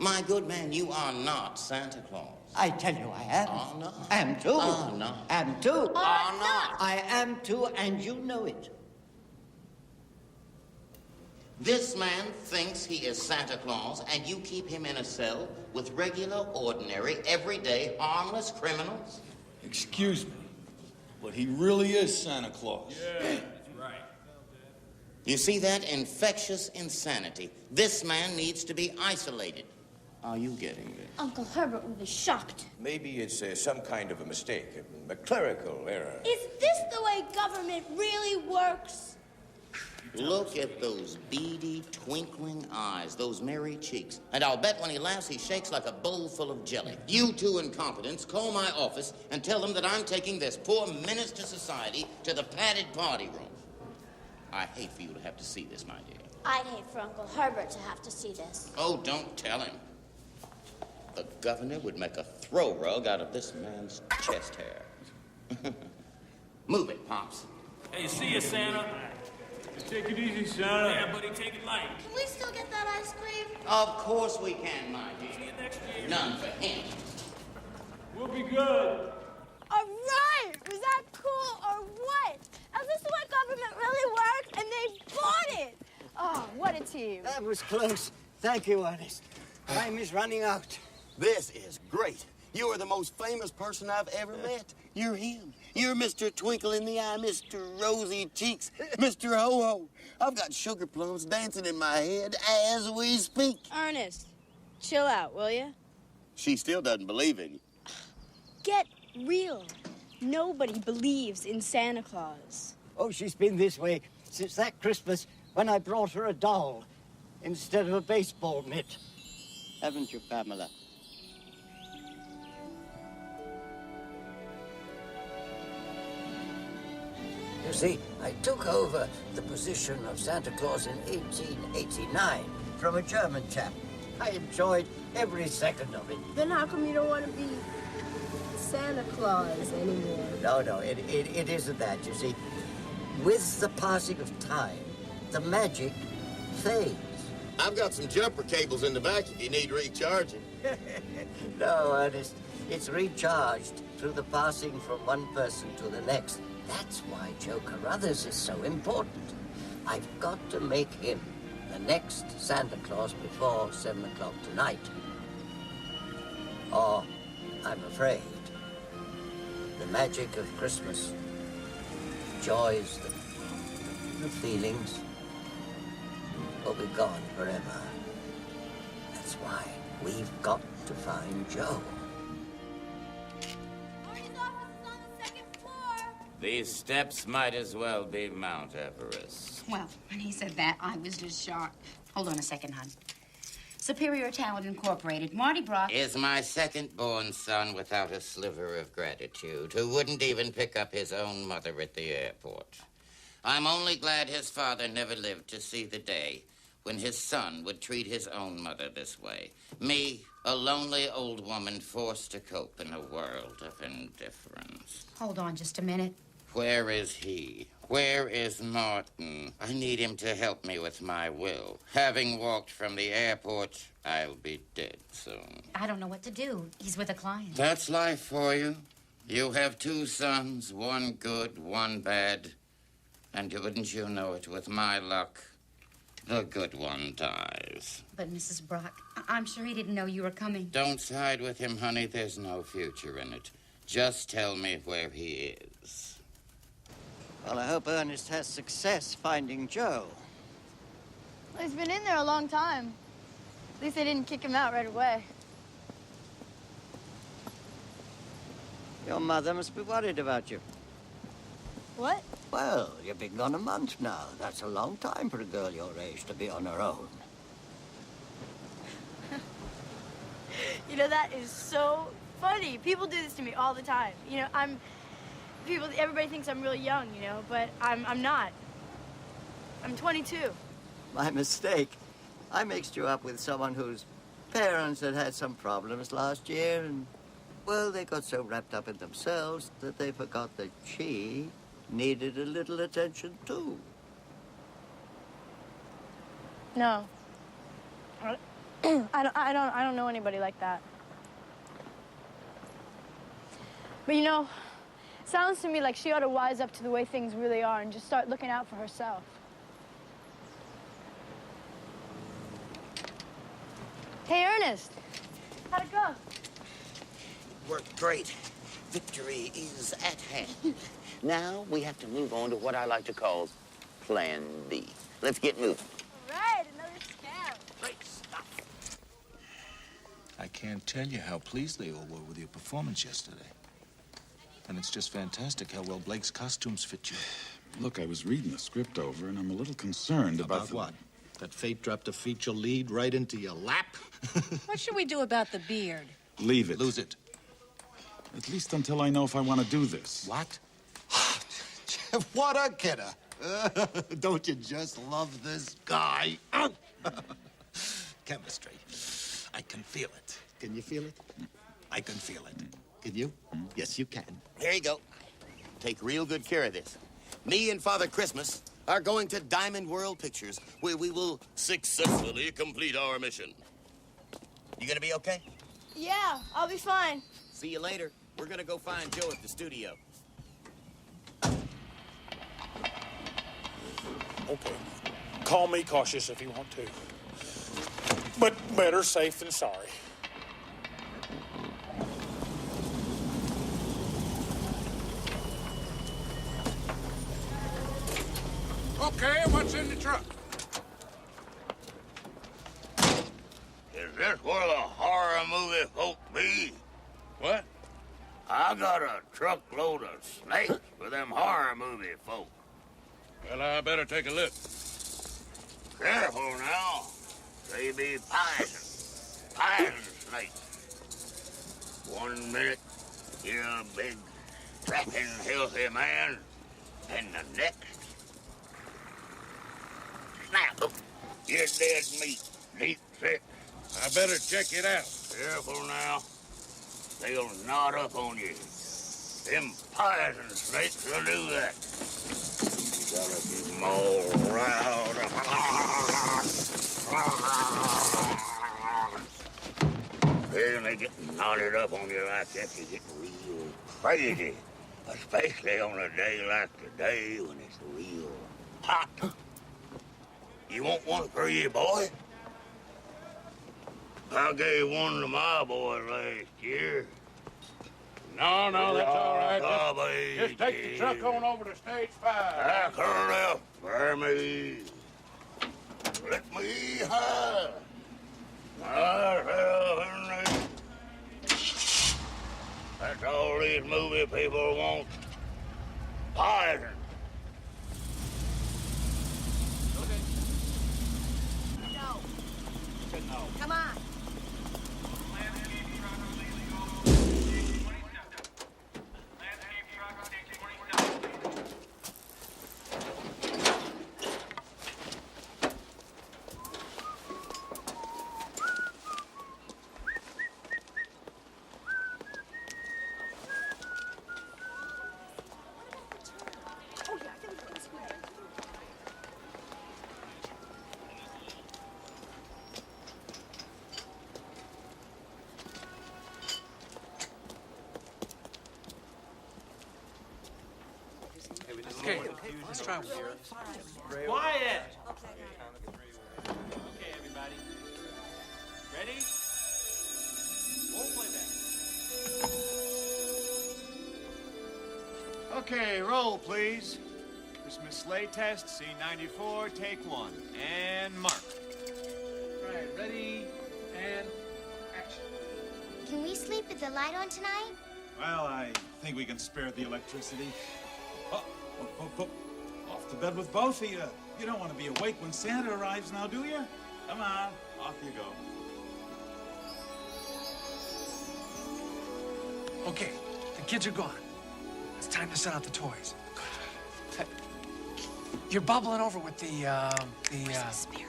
My good man, you are not Santa Claus. I tell you, I am. Oh, no. Am too. Oh, no. Am too. Oh, no. I am too, and you know it. This man thinks he is Santa Claus, and you keep him in a cell with regular, ordinary, everyday, harmless criminals? Excuse me, but he really is Santa Claus. Yeah, that's right. You see that infectious insanity? This man needs to be isolated. Are you getting this? Uncle Herbert will be shocked. Maybe it's some kind of a mistake, a clerical error. Is this the way government really works? Look at those beady, twinkling eyes, those merry cheeks. And I'll bet when he laughs, he shakes like a bowl full of jelly. You two incompetents, call my office and tell them that I'm taking this poor menace to society to the padded party room. I hate for you to have to see this, my dear. I'd hate for Uncle Herbert to have to see this. Oh, don't tell him. The governor would make a throw rug out of this man's chest hair. Move it, Pops. Hey, see you, Santa. Take it easy, Santa. Yeah, buddy, take it light. Can we still get that ice cream? Of course we can, my dear. See you next year. None for him. We'll be good. All right! Was that cool or what? Is this the way government really works? And they bought it! Oh, what a team. That was close. Thank you, Ernest. Time is running out. This is great. You are the most famous person I've ever met. You're him. You're Mr. Twinkle in the Eye, Mr. Rosy Cheeks, Mr. Ho-Ho. I've got sugar plums dancing in my head as we speak. Ernest, chill out, will you? She still doesn't believe in you. Get real. Nobody believes in Santa Claus. Oh, she's been this way since that Christmas when I brought her a doll instead of a baseball mitt. Haven't you, Pamela? You see, I took over the position of Santa Claus in 1889 from a German chap. I enjoyed every second of it. Then how come you don't want to be Santa Claus anymore? No, it isn't that, you see. With the passing of time, the magic fades. I've got some jumper cables in the back if you need recharging. No, Ernest, it's recharged through the passing from one person to the next. That's why Joe Carruthers is so important. I've got to make him the next Santa Claus before 7 o'clock tonight. Or, I'm afraid, the magic of Christmas, the joys, the feelings, will be gone forever. That's why we've got to find Joe. These steps might as well be Mount Everest. Well, when he said that, I was just shocked. Hold on a second, hon. Superior Talent Incorporated. Marty Brock Is my second-born son without a sliver of gratitude, who wouldn't even pick up his own mother at the airport. I'm only glad his father never lived to see the day when his son would treat his own mother this way. Me, a lonely old woman forced to cope in a world of indifference. Hold on just a minute. Where is he? Where is Martin? I need him to help me with my will. Having walked from the airport, I'll be dead soon. I don't know what to do. He's with a client. That's life for you. You have 2 sons, one good, one bad. And wouldn't you know it, with my luck, the good one dies. But, Mrs. Brock, I'm sure he didn't know you were coming. Don't side with him, honey. There's no future in it. Just tell me where he is. Well, I hope Ernest has success finding Joe. Well, he's been in there a long time. At least they didn't kick him out right away. Your mother must be worried about you. What? Well, you've been gone a month now. That's a long time for a girl your age to be on her own. You know, that is so funny. People do this to me all the time. You know, everybody thinks I'm really young, you know, but I'm not. I'm 22. My mistake. I mixed you up with someone whose parents had some problems last year, and, well, they got so wrapped up in themselves that they forgot that she needed a little attention, too. No. I don't know anybody like that. But, you know, it sounds to me like she ought to wise up to the way things really are and just start looking out for herself. Hey, Ernest. How'd it go? Worked great. Victory is at hand. Now we have to move on to what I like to call Plan B. Let's get moving. Right, another scam. Great stuff. I can't tell you how pleased they all were with your performance yesterday. And it's just fantastic how well Blake's costumes fit you. Look, I was reading the script over, and I'm a little concerned about what? That fate dropped a feature lead right into your lap? What should we do about the beard? Leave it. Lose it. At least until I know if I want to do this. What? What a kidder. Don't you just love this guy? Chemistry. I can feel it. Can you feel it? I can feel it. Can you? Yes, you can. Here you go. Take real good care of this. Me and Father Christmas are going to Diamond World Pictures, where we will successfully complete our mission. You gonna be okay? Yeah, I'll be fine. See you later. We're gonna go find Joe at the studio. Okay. Call me cautious if you want to. But better safe than sorry. Okay, what's in the truck? Is this where the horror movie folk be? What? I got a truckload of snakes for them horror movie folk. Well, I better take a look. Careful now. They be poison snakes. 1 minute, you're a big, strapping, healthy man, and the next, snap, you're dead meat, deep sick. I better check it out. Careful now. They'll knot up on you. Them poison snakes will do that. You gotta keep them all riled up. Then they get knotted up on you like that, you get real crazy. Especially on a day like today when it's real hot. You want one for you, boy? I gave one to my boy last year. No, that's all right. Just take the Just truck on over to stage 5. Back her left for me. Let me have myself in there. That's all these movie people want. Poison. No. Come on. Okay, let's try one. Quiet! Okay, everybody. Ready? Roll playback. Okay, roll, please. Christmas sleigh test, scene 94, take 1. And mark. Right, ready, and action. Can we sleep with the light on tonight? Well, I think we can spare the electricity. Oh, off to bed with both of you. You don't want to be awake when Santa arrives now, do you? Come on, off you go. Okay, the kids are gone. It's time to set out the toys. Hey, you're bubbling over with the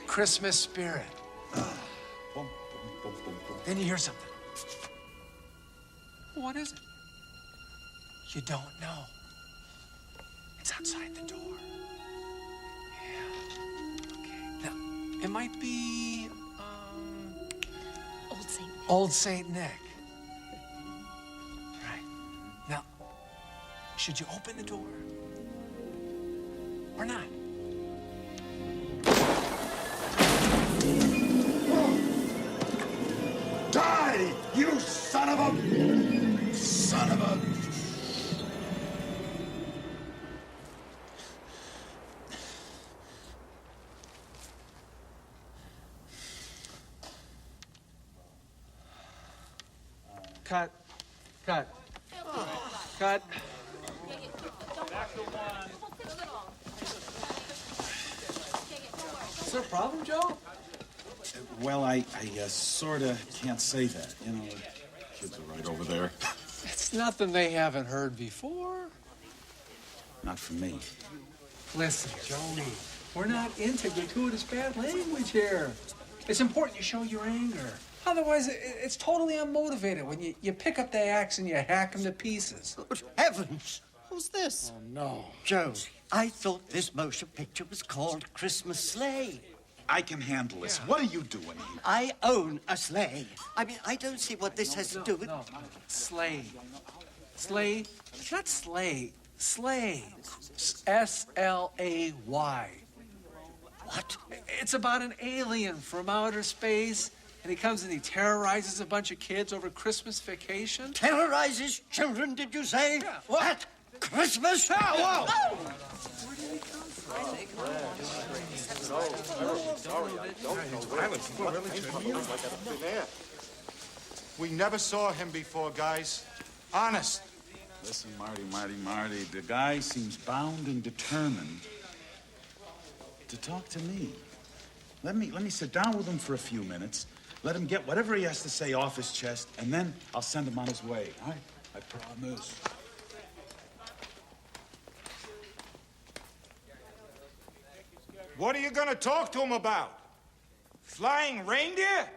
Christmas spirit. Then you hear something. What is it? You don't know. It's outside the door. Yeah. Okay. Now, it might be, Old Saint Nick. Right. Now, should you open the door? Or not? Die, you son of a... Son of a... Cut. Cut. Cut. Is there a problem, Joe? Well, I sort of can't say that. You know, the kids are right over there. It's nothing they haven't heard before. Not for me. Listen, Joey, we're not into gratuitous bad language here. It's important you show your anger. Otherwise, it's totally unmotivated when you pick up the axe and you hack them to pieces. Good heavens! Who's this? Oh, no. Joe, I thought this motion picture was called Christmas Sleigh. I can handle this. What are you doing here? I own a sleigh. I mean, I don't see what this has to do with... No. Sleigh. Sleigh. Not sleigh. Sleigh. S-L-A-Y. What? It's about an alien from outer space, and he comes and he terrorizes a bunch of kids over Christmas vacation. Terrorizes children, did you say? Yeah. What? Christmas? Whoa! Oh. Where did he come from? We never saw him before, guys. Honest. Listen, Marty, the guy seems bound and determined to talk to me. Let me sit down with him for a few minutes, let him get whatever he has to say off his chest, and then I'll send him on his way. All right? I promise. What are you going to talk to him about? Flying reindeer?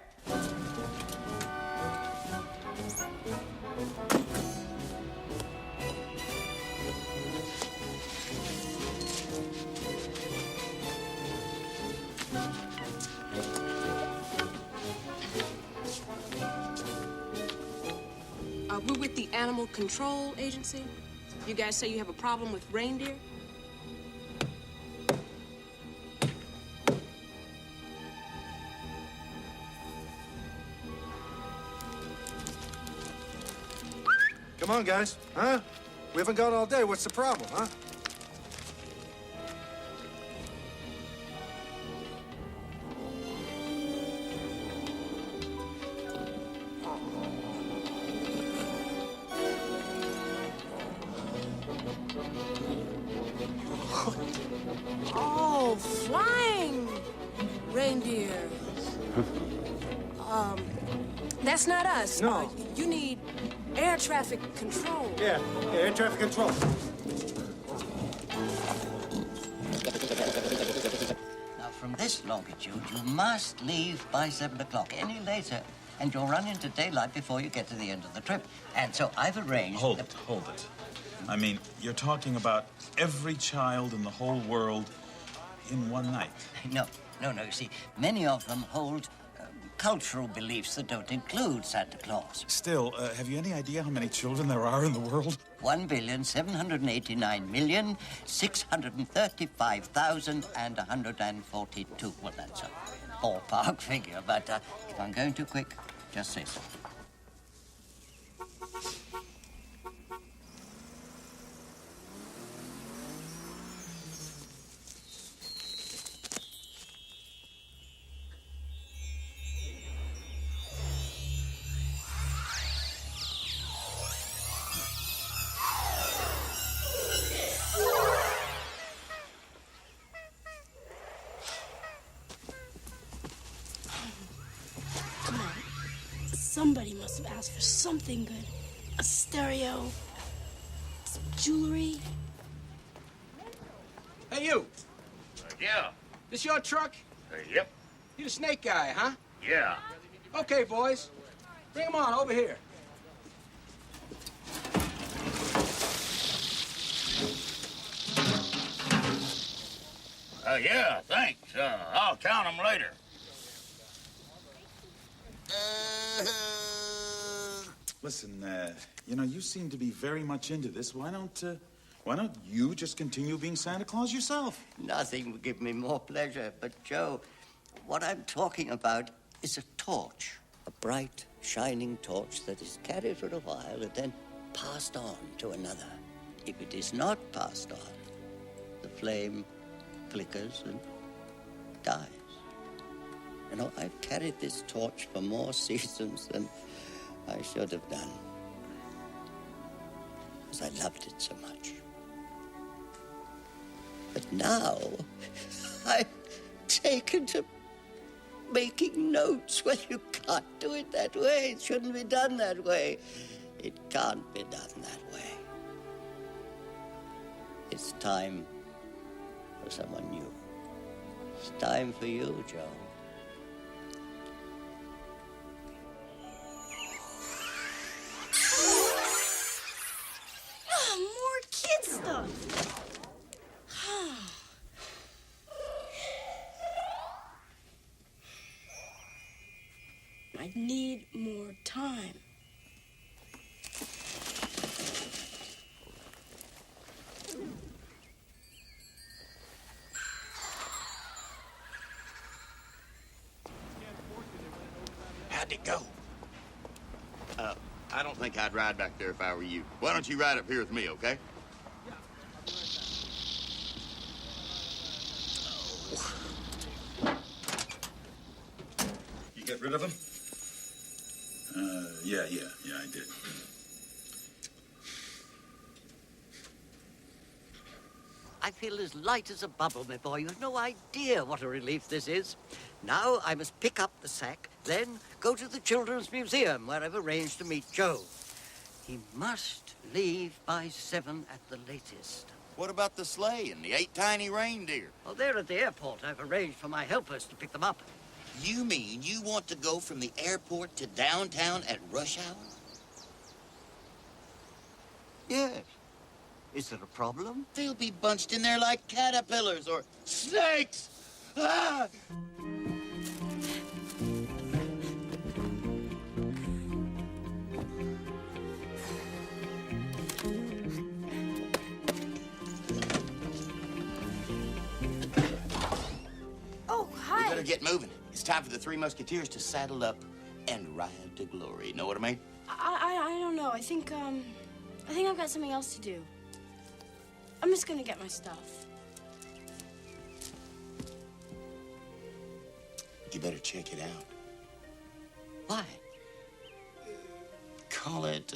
We're with the Animal Control Agency. You guys say you have a problem with reindeer? Come on, guys. Huh? We haven't got all day. What's the problem, huh? Oh, flying reindeer. That's not us. No. You need air traffic control. Yeah, air traffic control. Now, from this longitude, you must leave by 7 o'clock. Any later, and you'll run into daylight before you get to the end of the trip. And so I've arranged... Hold it. I mean, you're talking about every child in the whole world in one night. No. You see, many of them hold cultural beliefs that don't include Santa Claus. Still, have you any idea how many children there are in the world? 1,789,635,142. Well, that's a ballpark figure, but if I'm going too quick, just say so. Somebody must have asked for something good. A stereo, some jewelry. Hey, you. Yeah. This your truck? Yep. You the snake guy, huh? Yeah. Okay, boys. Bring him on over here. Yeah, thanks. I'll count them later. Listen, you know, you seem to be very much into this. Why don't you just continue being Santa Claus yourself? Nothing would give me more pleasure. But, Joe, what I'm talking about is a torch. A bright, shining torch that is carried for a while and then passed on to another. If it is not passed on, the flame flickers and dies. You know, I've carried this torch for more seasons than I should have done. Because I loved it so much. But now, I've taken to making notes. Well, you can't do it that way. It shouldn't be done that way. It can't be done that way. It's time for someone new. It's time for you, Joe. More kid stuff. I need more time. How'd it go? I don't think I'd ride back there if I were you. Why don't you ride up here with me, okay? You get rid of him? Yeah, I did. I feel as light as a bubble, my boy. You've no idea what a relief this is. Now I must pick up the sack, then go to the Children's Museum, where I've arranged to meet Joe. He must leave by 7 at the latest. What about the sleigh and the 8 tiny reindeer? Oh, they're at the airport. I've arranged for my helpers to pick them up. You mean you want to go from the airport to downtown at rush hour? Yes. Is there a problem? They'll be bunched in there like caterpillars or snakes. Ah! Oh, hi. We better get moving. It's time for the Three Musketeers to saddle up and ride to glory. Know what I mean? I don't know. I think I've got something else to do. I'm just gonna get my stuff. You better check it out. Why? Call it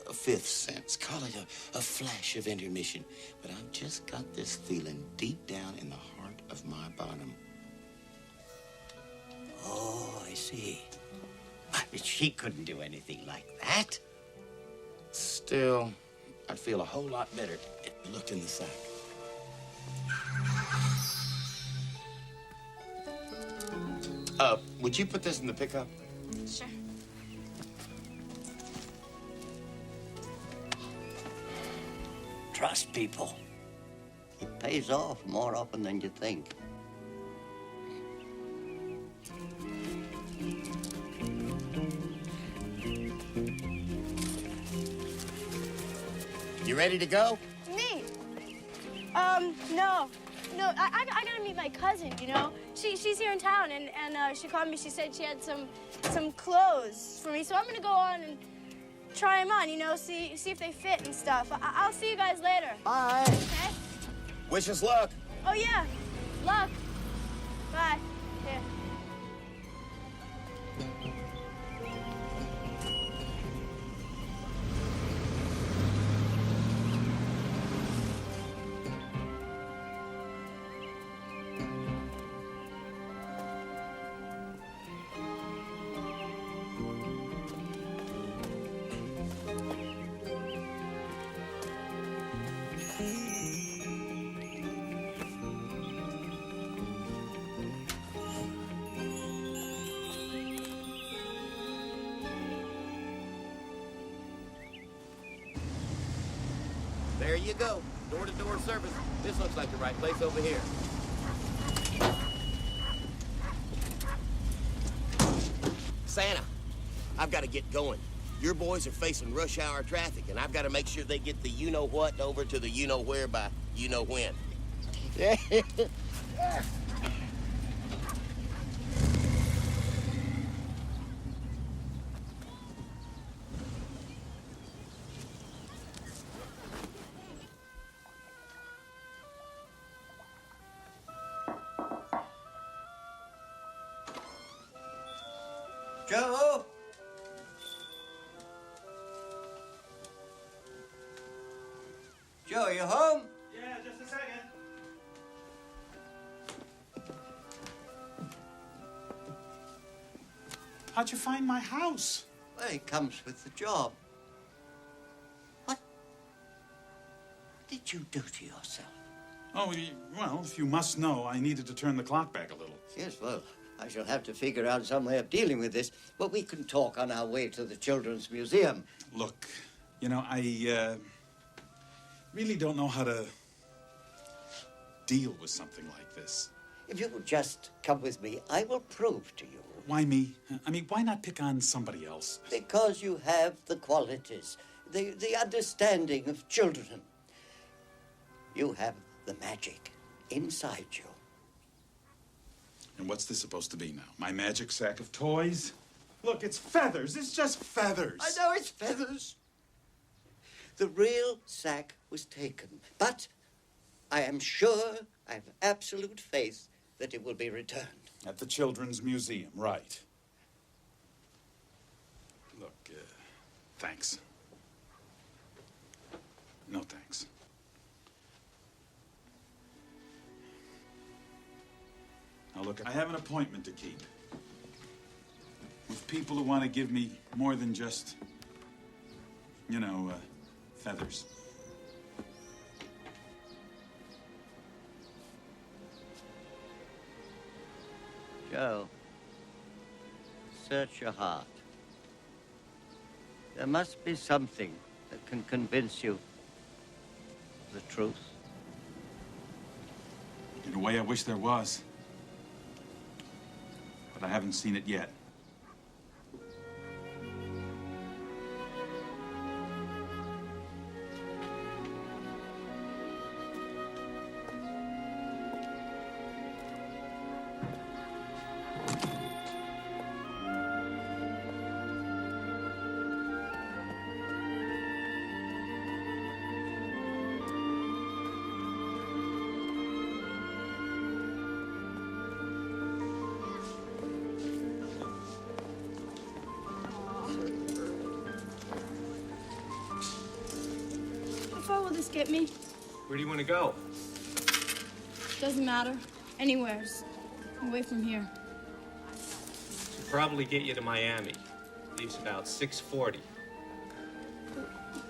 a fifth sense. Call it a flash of intermission. But I've just got this feeling deep down in the heart of my bottom. Oh, I see. She couldn't do anything like that. Still, I'd feel a whole lot better if you looked in the sack. Would you put this in the pickup? Sure. Trust people. It pays off more often than you think. You ready to go? Me? No, I gotta meet my cousin, you know? She's here in town, and she called me. She said she had some clothes for me, so I'm gonna go on and try them on, you know, see if they fit and stuff. I'll see you guys later. Bye. Okay? Wish us luck. Oh, yeah. Luck. Bye. Yeah. There you go. Door-to-door service. This looks like the right place over here. Santa, I've got to get going. Your boys are facing rush hour traffic, and I've got to make sure they get the you-know-what over to the you-know-where by you-know-when. Joe? How'd you find my house? Well, it comes with the job. What did you do to yourself? Oh, well, if you must know, I needed to turn the clock back a little. Yes, well, I shall have to figure out some way of dealing with this, but we can talk on our way to the Children's Museum. Look, you know, I really don't know how to deal with something like this. If you would just come with me, I will prove to you. Why me? I mean, why not pick on somebody else? Because you have the qualities, the understanding of children. You have the magic inside you. And what's this supposed to be now? My magic sack of toys? Look, it's feathers. It's just feathers. I know it's feathers. The real sack was taken, but I am sure, I have absolute faith that it will be returned. At the Children's Museum, right. Look, thanks. No thanks. Now, look, I have an appointment to keep with people who want to give me more than just, you know, feathers. Joe, search your heart. There must be something that can convince you of the truth. In a way, I wish there was. But I haven't seen it yet. How far will this get me? Where do you want to go? Doesn't matter. Anywheres. Away from here. Should probably get you to Miami. Leaves about 6:40.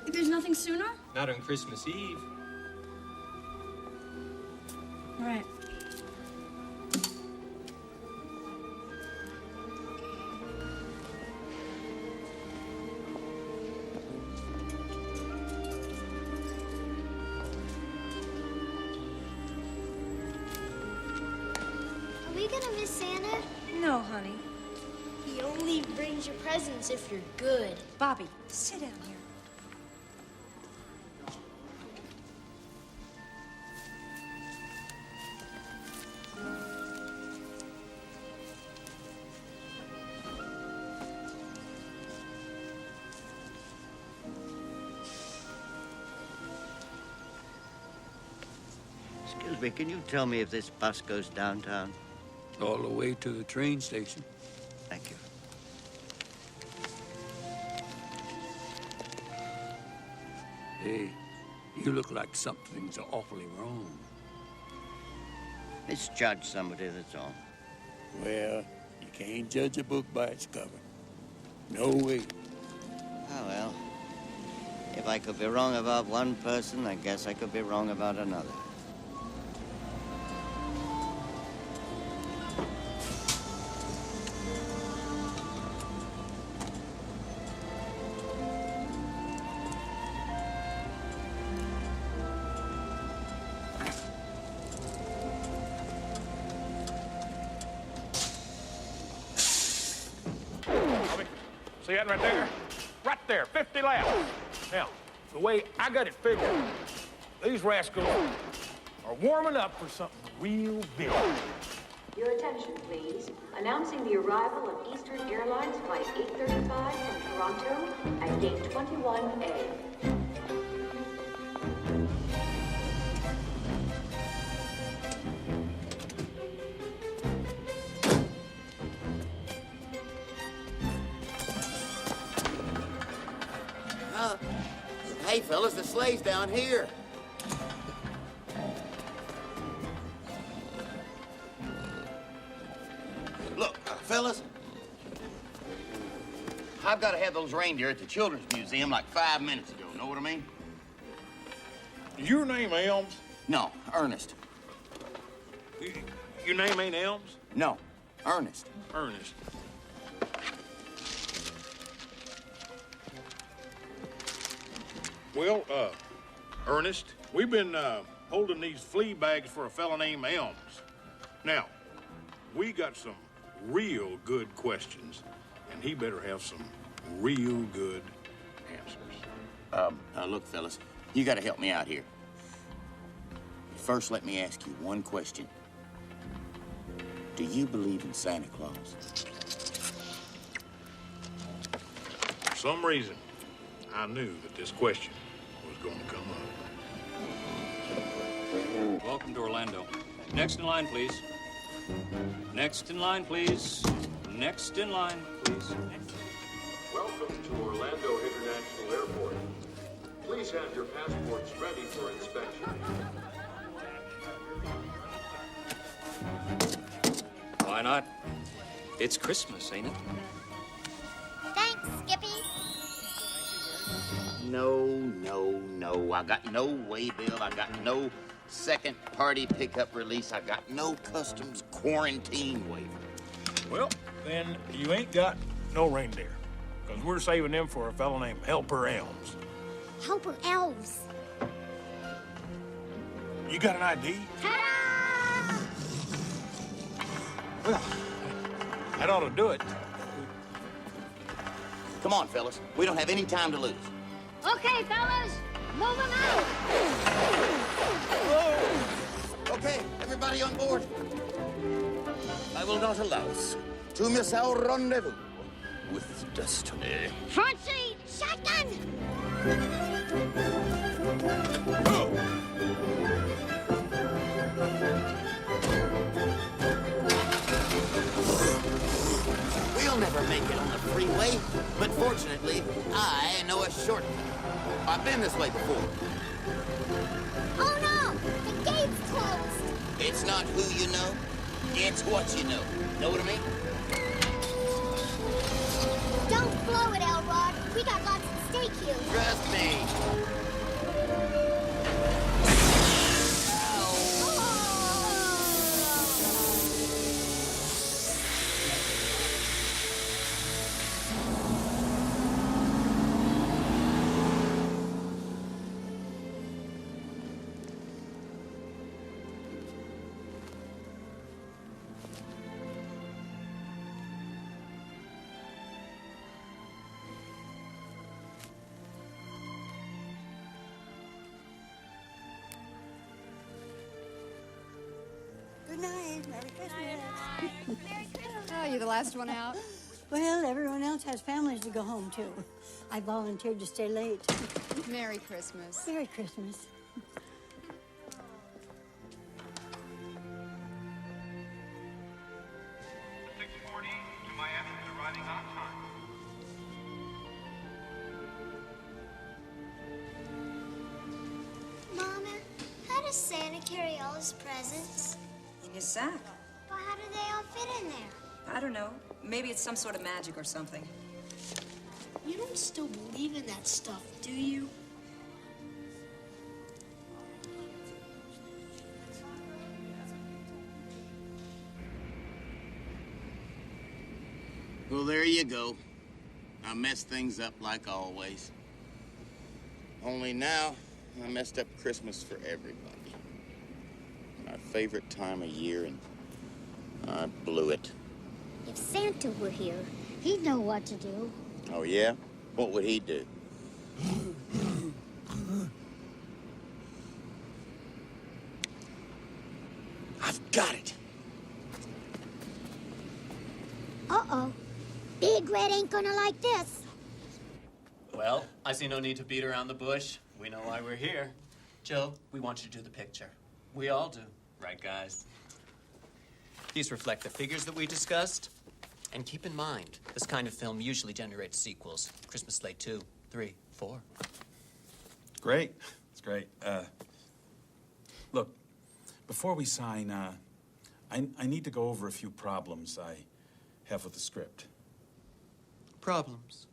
There's nothing sooner? Not on Christmas Eve. All right. Are we gonna miss Santa? No, honey. He only brings you presents if you're good. Bobby, sit down here. Excuse me, can you tell me if this bus goes downtown? All the way to the train station. Thank you. Hey, you look like something's awfully wrong. Misjudge somebody, that's all. Well, you can't judge a book by its cover. No way. Oh, well. If I could be wrong about one person, I guess I could be wrong about another. See that right there? Right there, 50 laps. Now, the way I got it figured, these rascals are warming up for something real big. Your attention, please. Announcing the arrival of Eastern Airlines Flight 835 from Toronto at Gate 21A. Hey, fellas, the sleigh's down here. Look, fellas, I've got to have those reindeer at the Children's Museum like 5 minutes ago. Know what I mean? Your name Elms? No, Ernest. Your name ain't Elms? No, Ernest. Ernest. Well, Ernest, we've been holding these flea bags for a fella named Elms. Now, we got some real good questions, and he better have some real good answers. Look, fellas, you got to help me out here. First, let me ask you one question. Do you believe in Santa Claus? For some reason, I knew that this question was going to come up. Welcome to Orlando. Next in line, please. Next in line, please. Next in line, please. Welcome to Orlando International Airport. Please have your passports ready for inspection. Why not? It's Christmas, ain't it? Thanks, Skippy. No. I got no way bill. I got no second party pickup release. I got no customs quarantine waiver. Well, then you ain't got no reindeer, because we're saving them for a fellow named Helper Elms. Helper Elves. You got an ID? Ta-da! Well, that ought to do it. Come on, fellas. We don't have any time to lose. Okay, fellas, moving out. Okay, everybody on board. I will not allow us to miss our rendezvous with destiny. Front seat, shotgun. We'll never make it on the freeway, but fortunately, I know a shortcut. I've been this way before. Oh no, the gate's closed. It's not who you know, it's what you know. Know what I mean? Don't blow it, Elrod. We got lots at stake here. Trust me. Good night. Merry Christmas. Oh, you're the last one out? Well, everyone else has families to go home to. I volunteered to stay late. Merry Christmas. Merry Christmas. Mama, how does Santa carry all his presents? In his sack. Well, how do they all fit in there? I don't know. Maybe it's some sort of magic or something. You don't still believe in that stuff, do you? Well, there you go. I messed things up like always. Only now, I messed up Christmas for everybody. My favorite time of year, and I blew it. If Santa were here, he'd know what to do. Oh, yeah? What would he do? I've got it. Uh-oh. Big Red ain't gonna like this. Well, I see no need to beat around the bush. We know why we're here. Joe, we want you to do the picture. We all do. Right, guys? These reflect the figures that we discussed. And keep in mind, this kind of film usually generates sequels. Christmas Sleigh 2, 3, 4. Great. It's great. Look, before we sign, I need to go over a few problems I have with the script. Problems?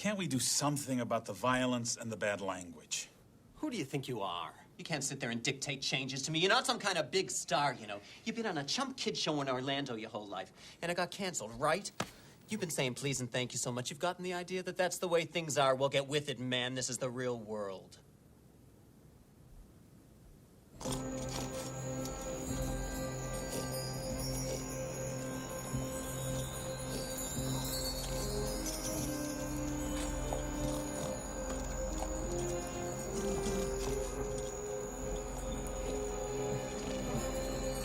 can't we do something about the violence and the bad language? Who do you think you are? You can't sit there and dictate changes to me. You're not some kind of big star, you know. You've been on a chump kid show in Orlando your whole life, and it got canceled, right? You've been saying please and thank you so much. You've gotten the idea that that's the way things are. Well, get with it, man. This is the real world.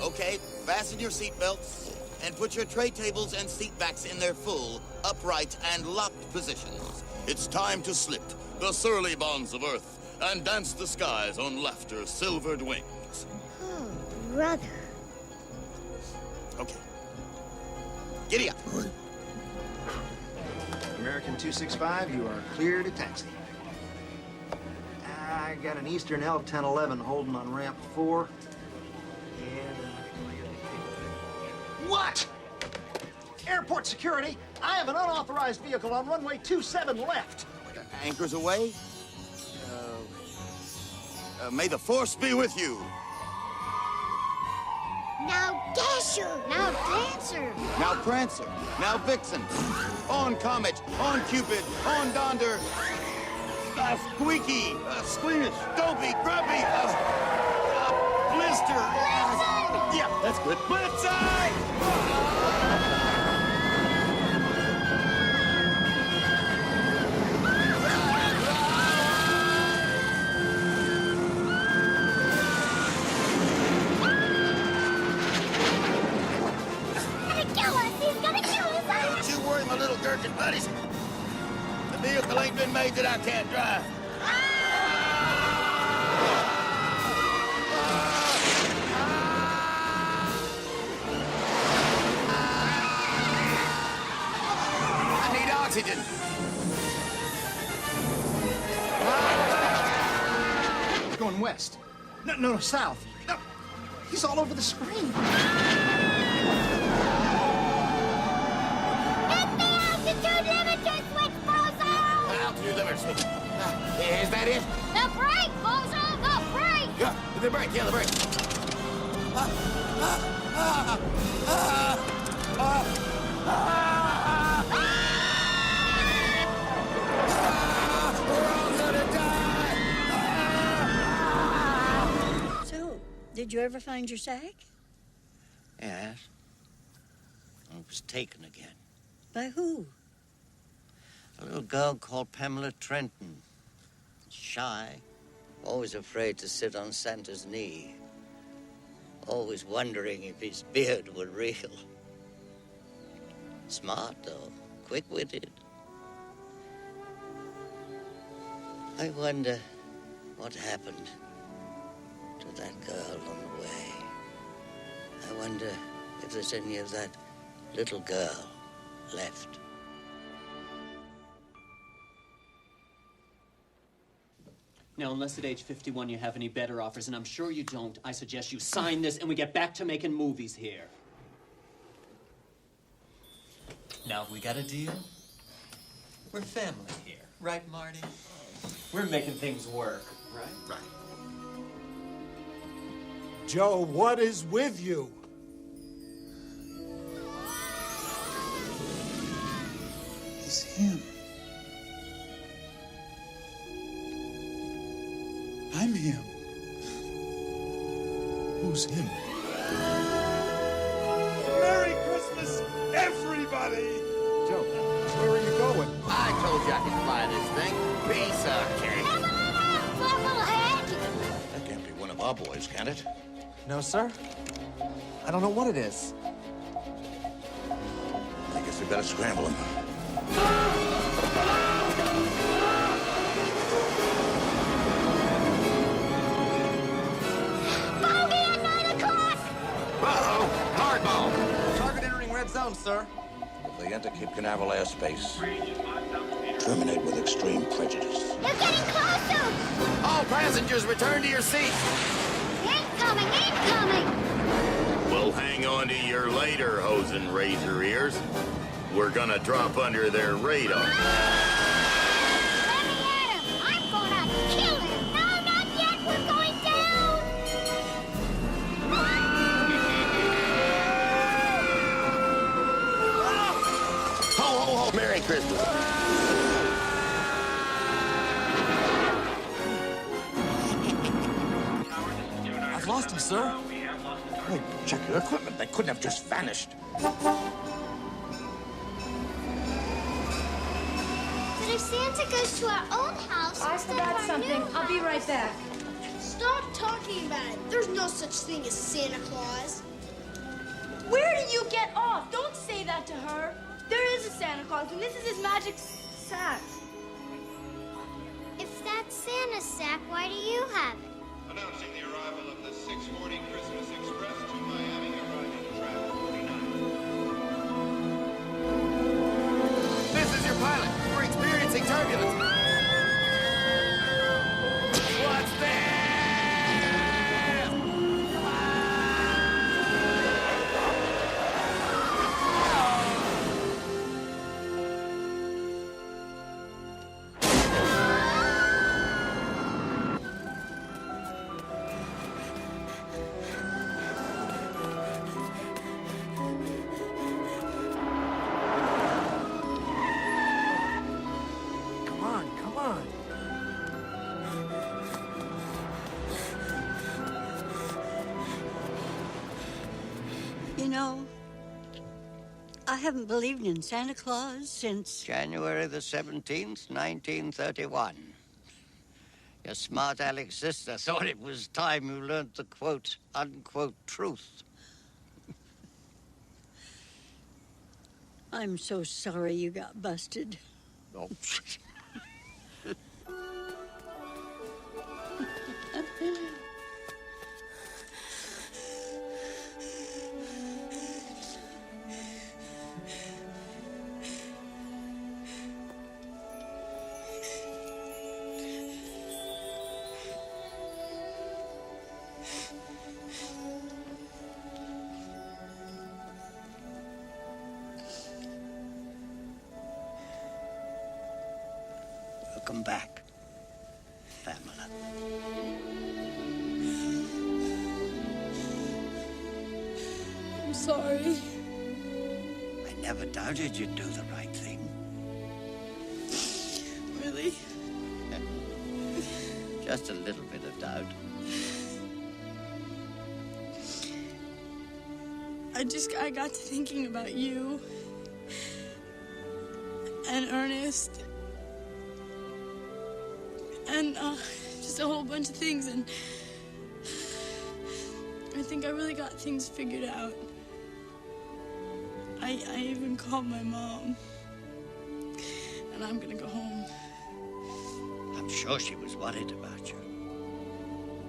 Okay, fasten your seatbelts and put your tray tables and seat backs in their full, upright, and locked positions. It's time to slip the surly bonds of earth and dance the skies on laughter's silvered wings. Oh, brother. Okay. Giddy up. American 265, you are clear to taxi. I got an Eastern L1011 holding on ramp 4. What? Airport security, I have an unauthorized vehicle on runway 27 left. Anchors away. May the force be with you. Now Dasher, now Dancer. Now Prancer, now Vixen. On Comet, on Cupid, on Donder. Squeaky, Squeamish, Dopey, Grumpy, Blister. Blitzen! Yeah, that's good. Blitzen! Don't you worry, my little gherkin buddies. The vehicle ain't been made that I can't drive. I need oxygen. He's going west. No, south. No, he's all over the screen. Altitude limit switch. Is that it? The brake, Bozo! The brake! Yeah, the brake. Yeah, the brake. We're all gonna die. So, did you ever find your sack? Yes. It was taken again. By who? A little girl called Pamela Trenton. Shy. Always afraid to sit on Santa's knee. Always wondering if his beard were real. Smart, though. Quick-witted. I wonder what happened to that girl on the way. I wonder if there's any of that little girl left. Now, unless at age 51 you have any better offers, and I'm sure you don't, I suggest you sign this and we get back to making movies here. Now, have we got a deal? We're family here, right, Marty? We're making things work, right? Right. Joe, what is with you? He's him. I'm him. Who's him? Merry Christmas, everybody! Joe, where are you going? I told you I could fly this thing. Piece of cake. That can't be one of our boys, can it? No, sir. I don't know what it is. I guess we better scramble him. Uh-oh, hardball. Target entering red zone, sir. If they enter Cape Canaveral airspace, terminate with extreme prejudice. They're getting closer! All passengers return to your seats. Incoming, incoming! Well, hang on to your later, hose and razor ears. We're gonna drop under their radar. Merry Christmas. I've lost him, sir. Wait, check your equipment. They couldn't have just vanished. But if Santa goes to our own house, I forgot something. I'll be right back. Stop talking about it. There's no such thing as Santa Claus. Where do you get off? Don't say that to her. There is a Santa Claus, and this is his magic sack. If that's Santa's sack, why do you have it? Announcing the arrival of the 640 Christmas Express to Miami, arriving track 49. This is your pilot. We're experiencing turbulence. What's this? Come on, come on. You know, I haven't believed in Santa Claus since... January the 17th, 1931. Your smart aleck sister thought it was time you learned the quote, unquote truth. I'm so sorry you got busted. Oh. Welcome back, Pamela. I'm sorry. I never doubted you'd do the right thing. Really? Just a little bit of doubt. I got to thinking about you and Ernest and just a whole bunch of things, and I think I really got things figured out. I even called my mom, and I'm gonna go home. I'm sure she was worried about you.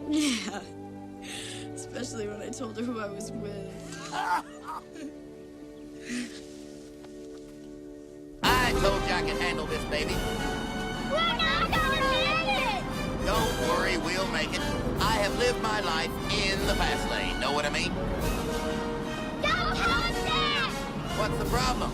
Yeah, especially when I told her who I was with. I told you I could handle this, baby. We're not gonna make it! Don't worry, we'll make it. I have lived my life in the fast lane. Know what I mean? Don't tell us that! What's the problem?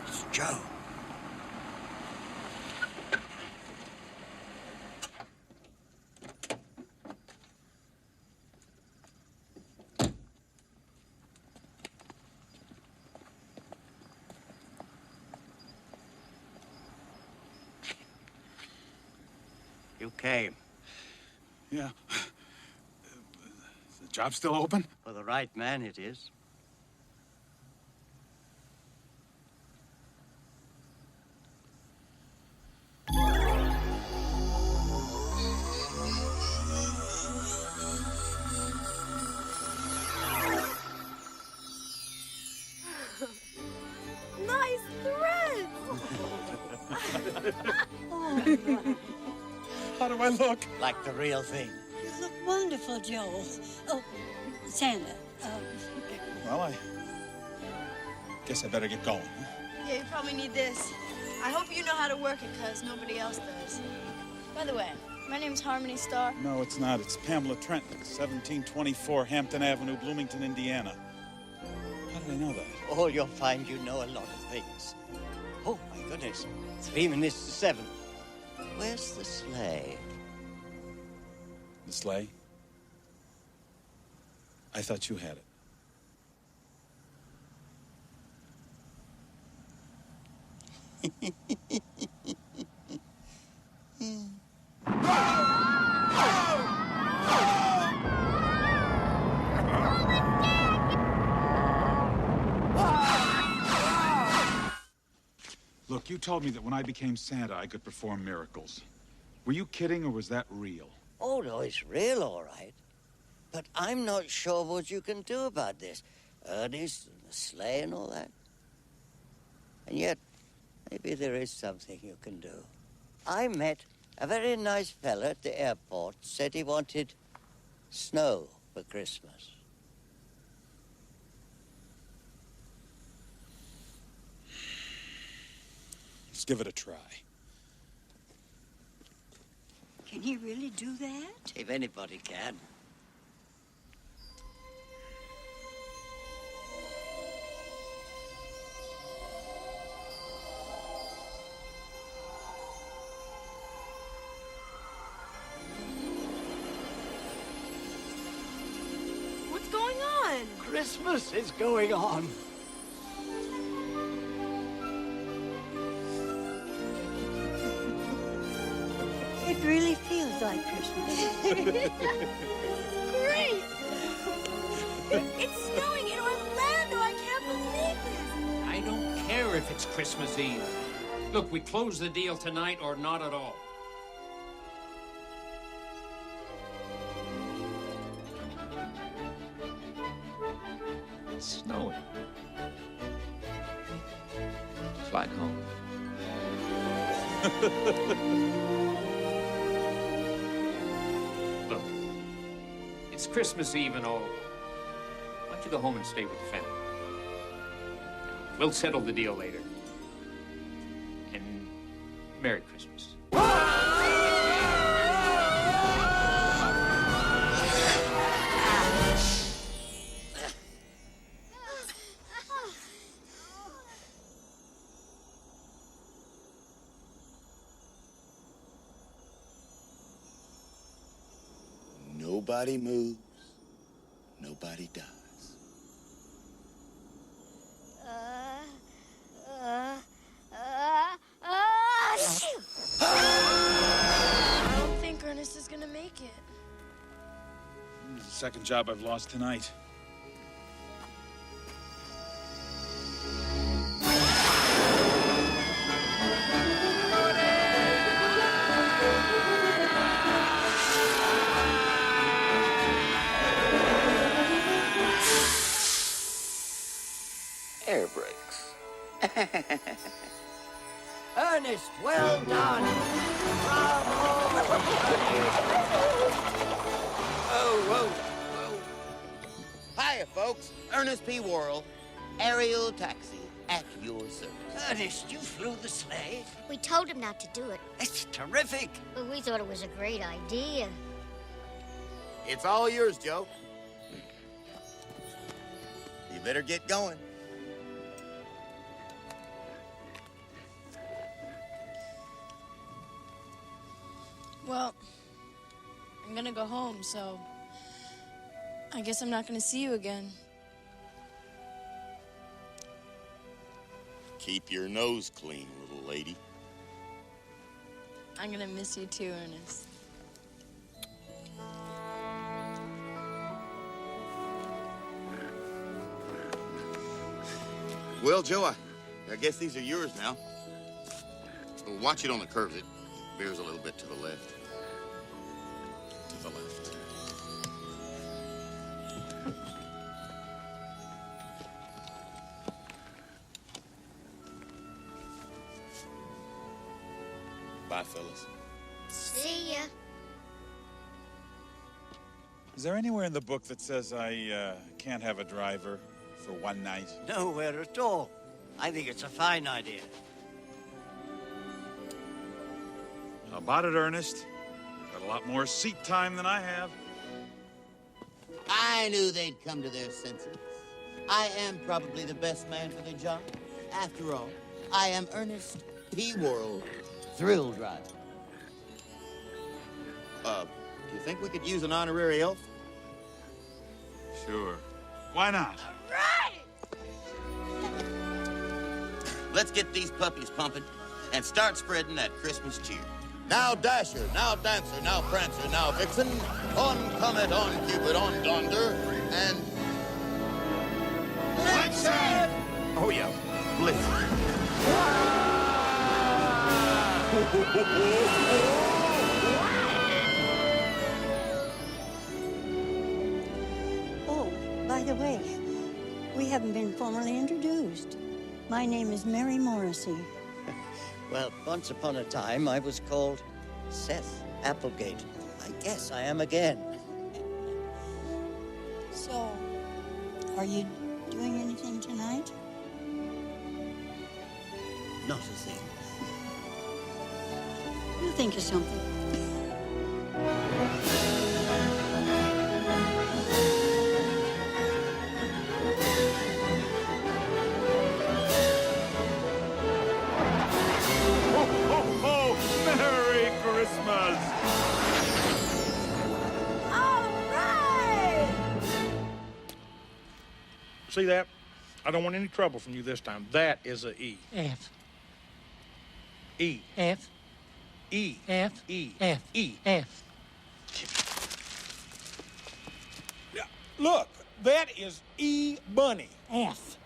It's Joe. You came. Yeah. Is the job still open? For the right man, it is. Nice thread! How do I look? Like the real thing. You look wonderful, Joe. Oh, Santa. Well, I guess I better get going. Huh? Yeah, you probably need this. I hope you know how to work it, because nobody else does. By the way, my name's Harmony Starr. No, it's not. It's Pamela Trenton, 1724 Hampton Avenue, Bloomington, Indiana. How did I know that? Oh, you'll find you know a lot of things. Oh, my goodness. 3 minutes to 7. Where's the sleigh? The sleigh? I thought you had it. Look, you told me that when I became Santa, I could perform miracles. Were you kidding, or was that real? Oh, no, it's real, all right. But I'm not sure what you can do about this. Ernest and the sleigh and all that. And yet, maybe there is something you can do. I met a very nice fella at the airport, said he wanted snow for Christmas. Let's give it a try. Can he really do that? If anybody can. What's going on? Christmas is going on. It really feels like Christmas. Great! It's snowing in Orlando. I can't believe this. I don't care if it's Christmas Eve. Look, we close the deal tonight or not at all. It's snowing. Just like home. Look, it's Christmas Eve and all. Why don't you go home and stay with the family? We'll settle the deal later. And Merry Christmas. Nobody moves, nobody dies. I don't think Ernest is gonna make it. This is the second job I've lost tonight. Air brakes. Ernest, well done. Bravo. Whoa. Hiya, folks. Ernest P. Worrell, aerial taxi at your service. Ernest, you flew the sleigh? We told him not to do it. It's terrific. But we thought it was a great idea. It's all yours, Joe. You better get going. Well, I'm gonna go home, so I guess I'm not gonna see you again. Keep your nose clean, little lady. I'm gonna miss you too, Ernest. Well, Joe, I guess these are yours now. Watch it on the curves. It veers a little bit to the left. To the left. Bye, fellas. See ya. Is there anywhere in the book that says I can't have a driver for one night? Nowhere at all. I think it's a fine idea. How about it, Ernest? Got a lot more seat time than I have. I knew they'd come to their senses. I am probably the best man for the job. After all, I am Ernest P. Worrell, thrill driver. You think we could use an honorary elf? Sure. Why not? Let's get these puppies pumping and start spreading that Christmas cheer. Now Dasher, now Dancer, now Prancer, now Vixen, on Comet, on Cupid, on Donder, and... Blitzen! Oh, yeah, Blitzen. Oh, by the way, we haven't been formally introduced. My name is Mary Morrissey. Well, once upon a time, I was called Seth Applegate. I guess I am again. So, are you doing anything tonight? Not a thing. We'll think of something. Merry Christmas! All right! See that? I don't want any trouble from you this time. That is a E. F. E. F. E. F. E. F. E. F. Yeah, look, that is E Bunny. F.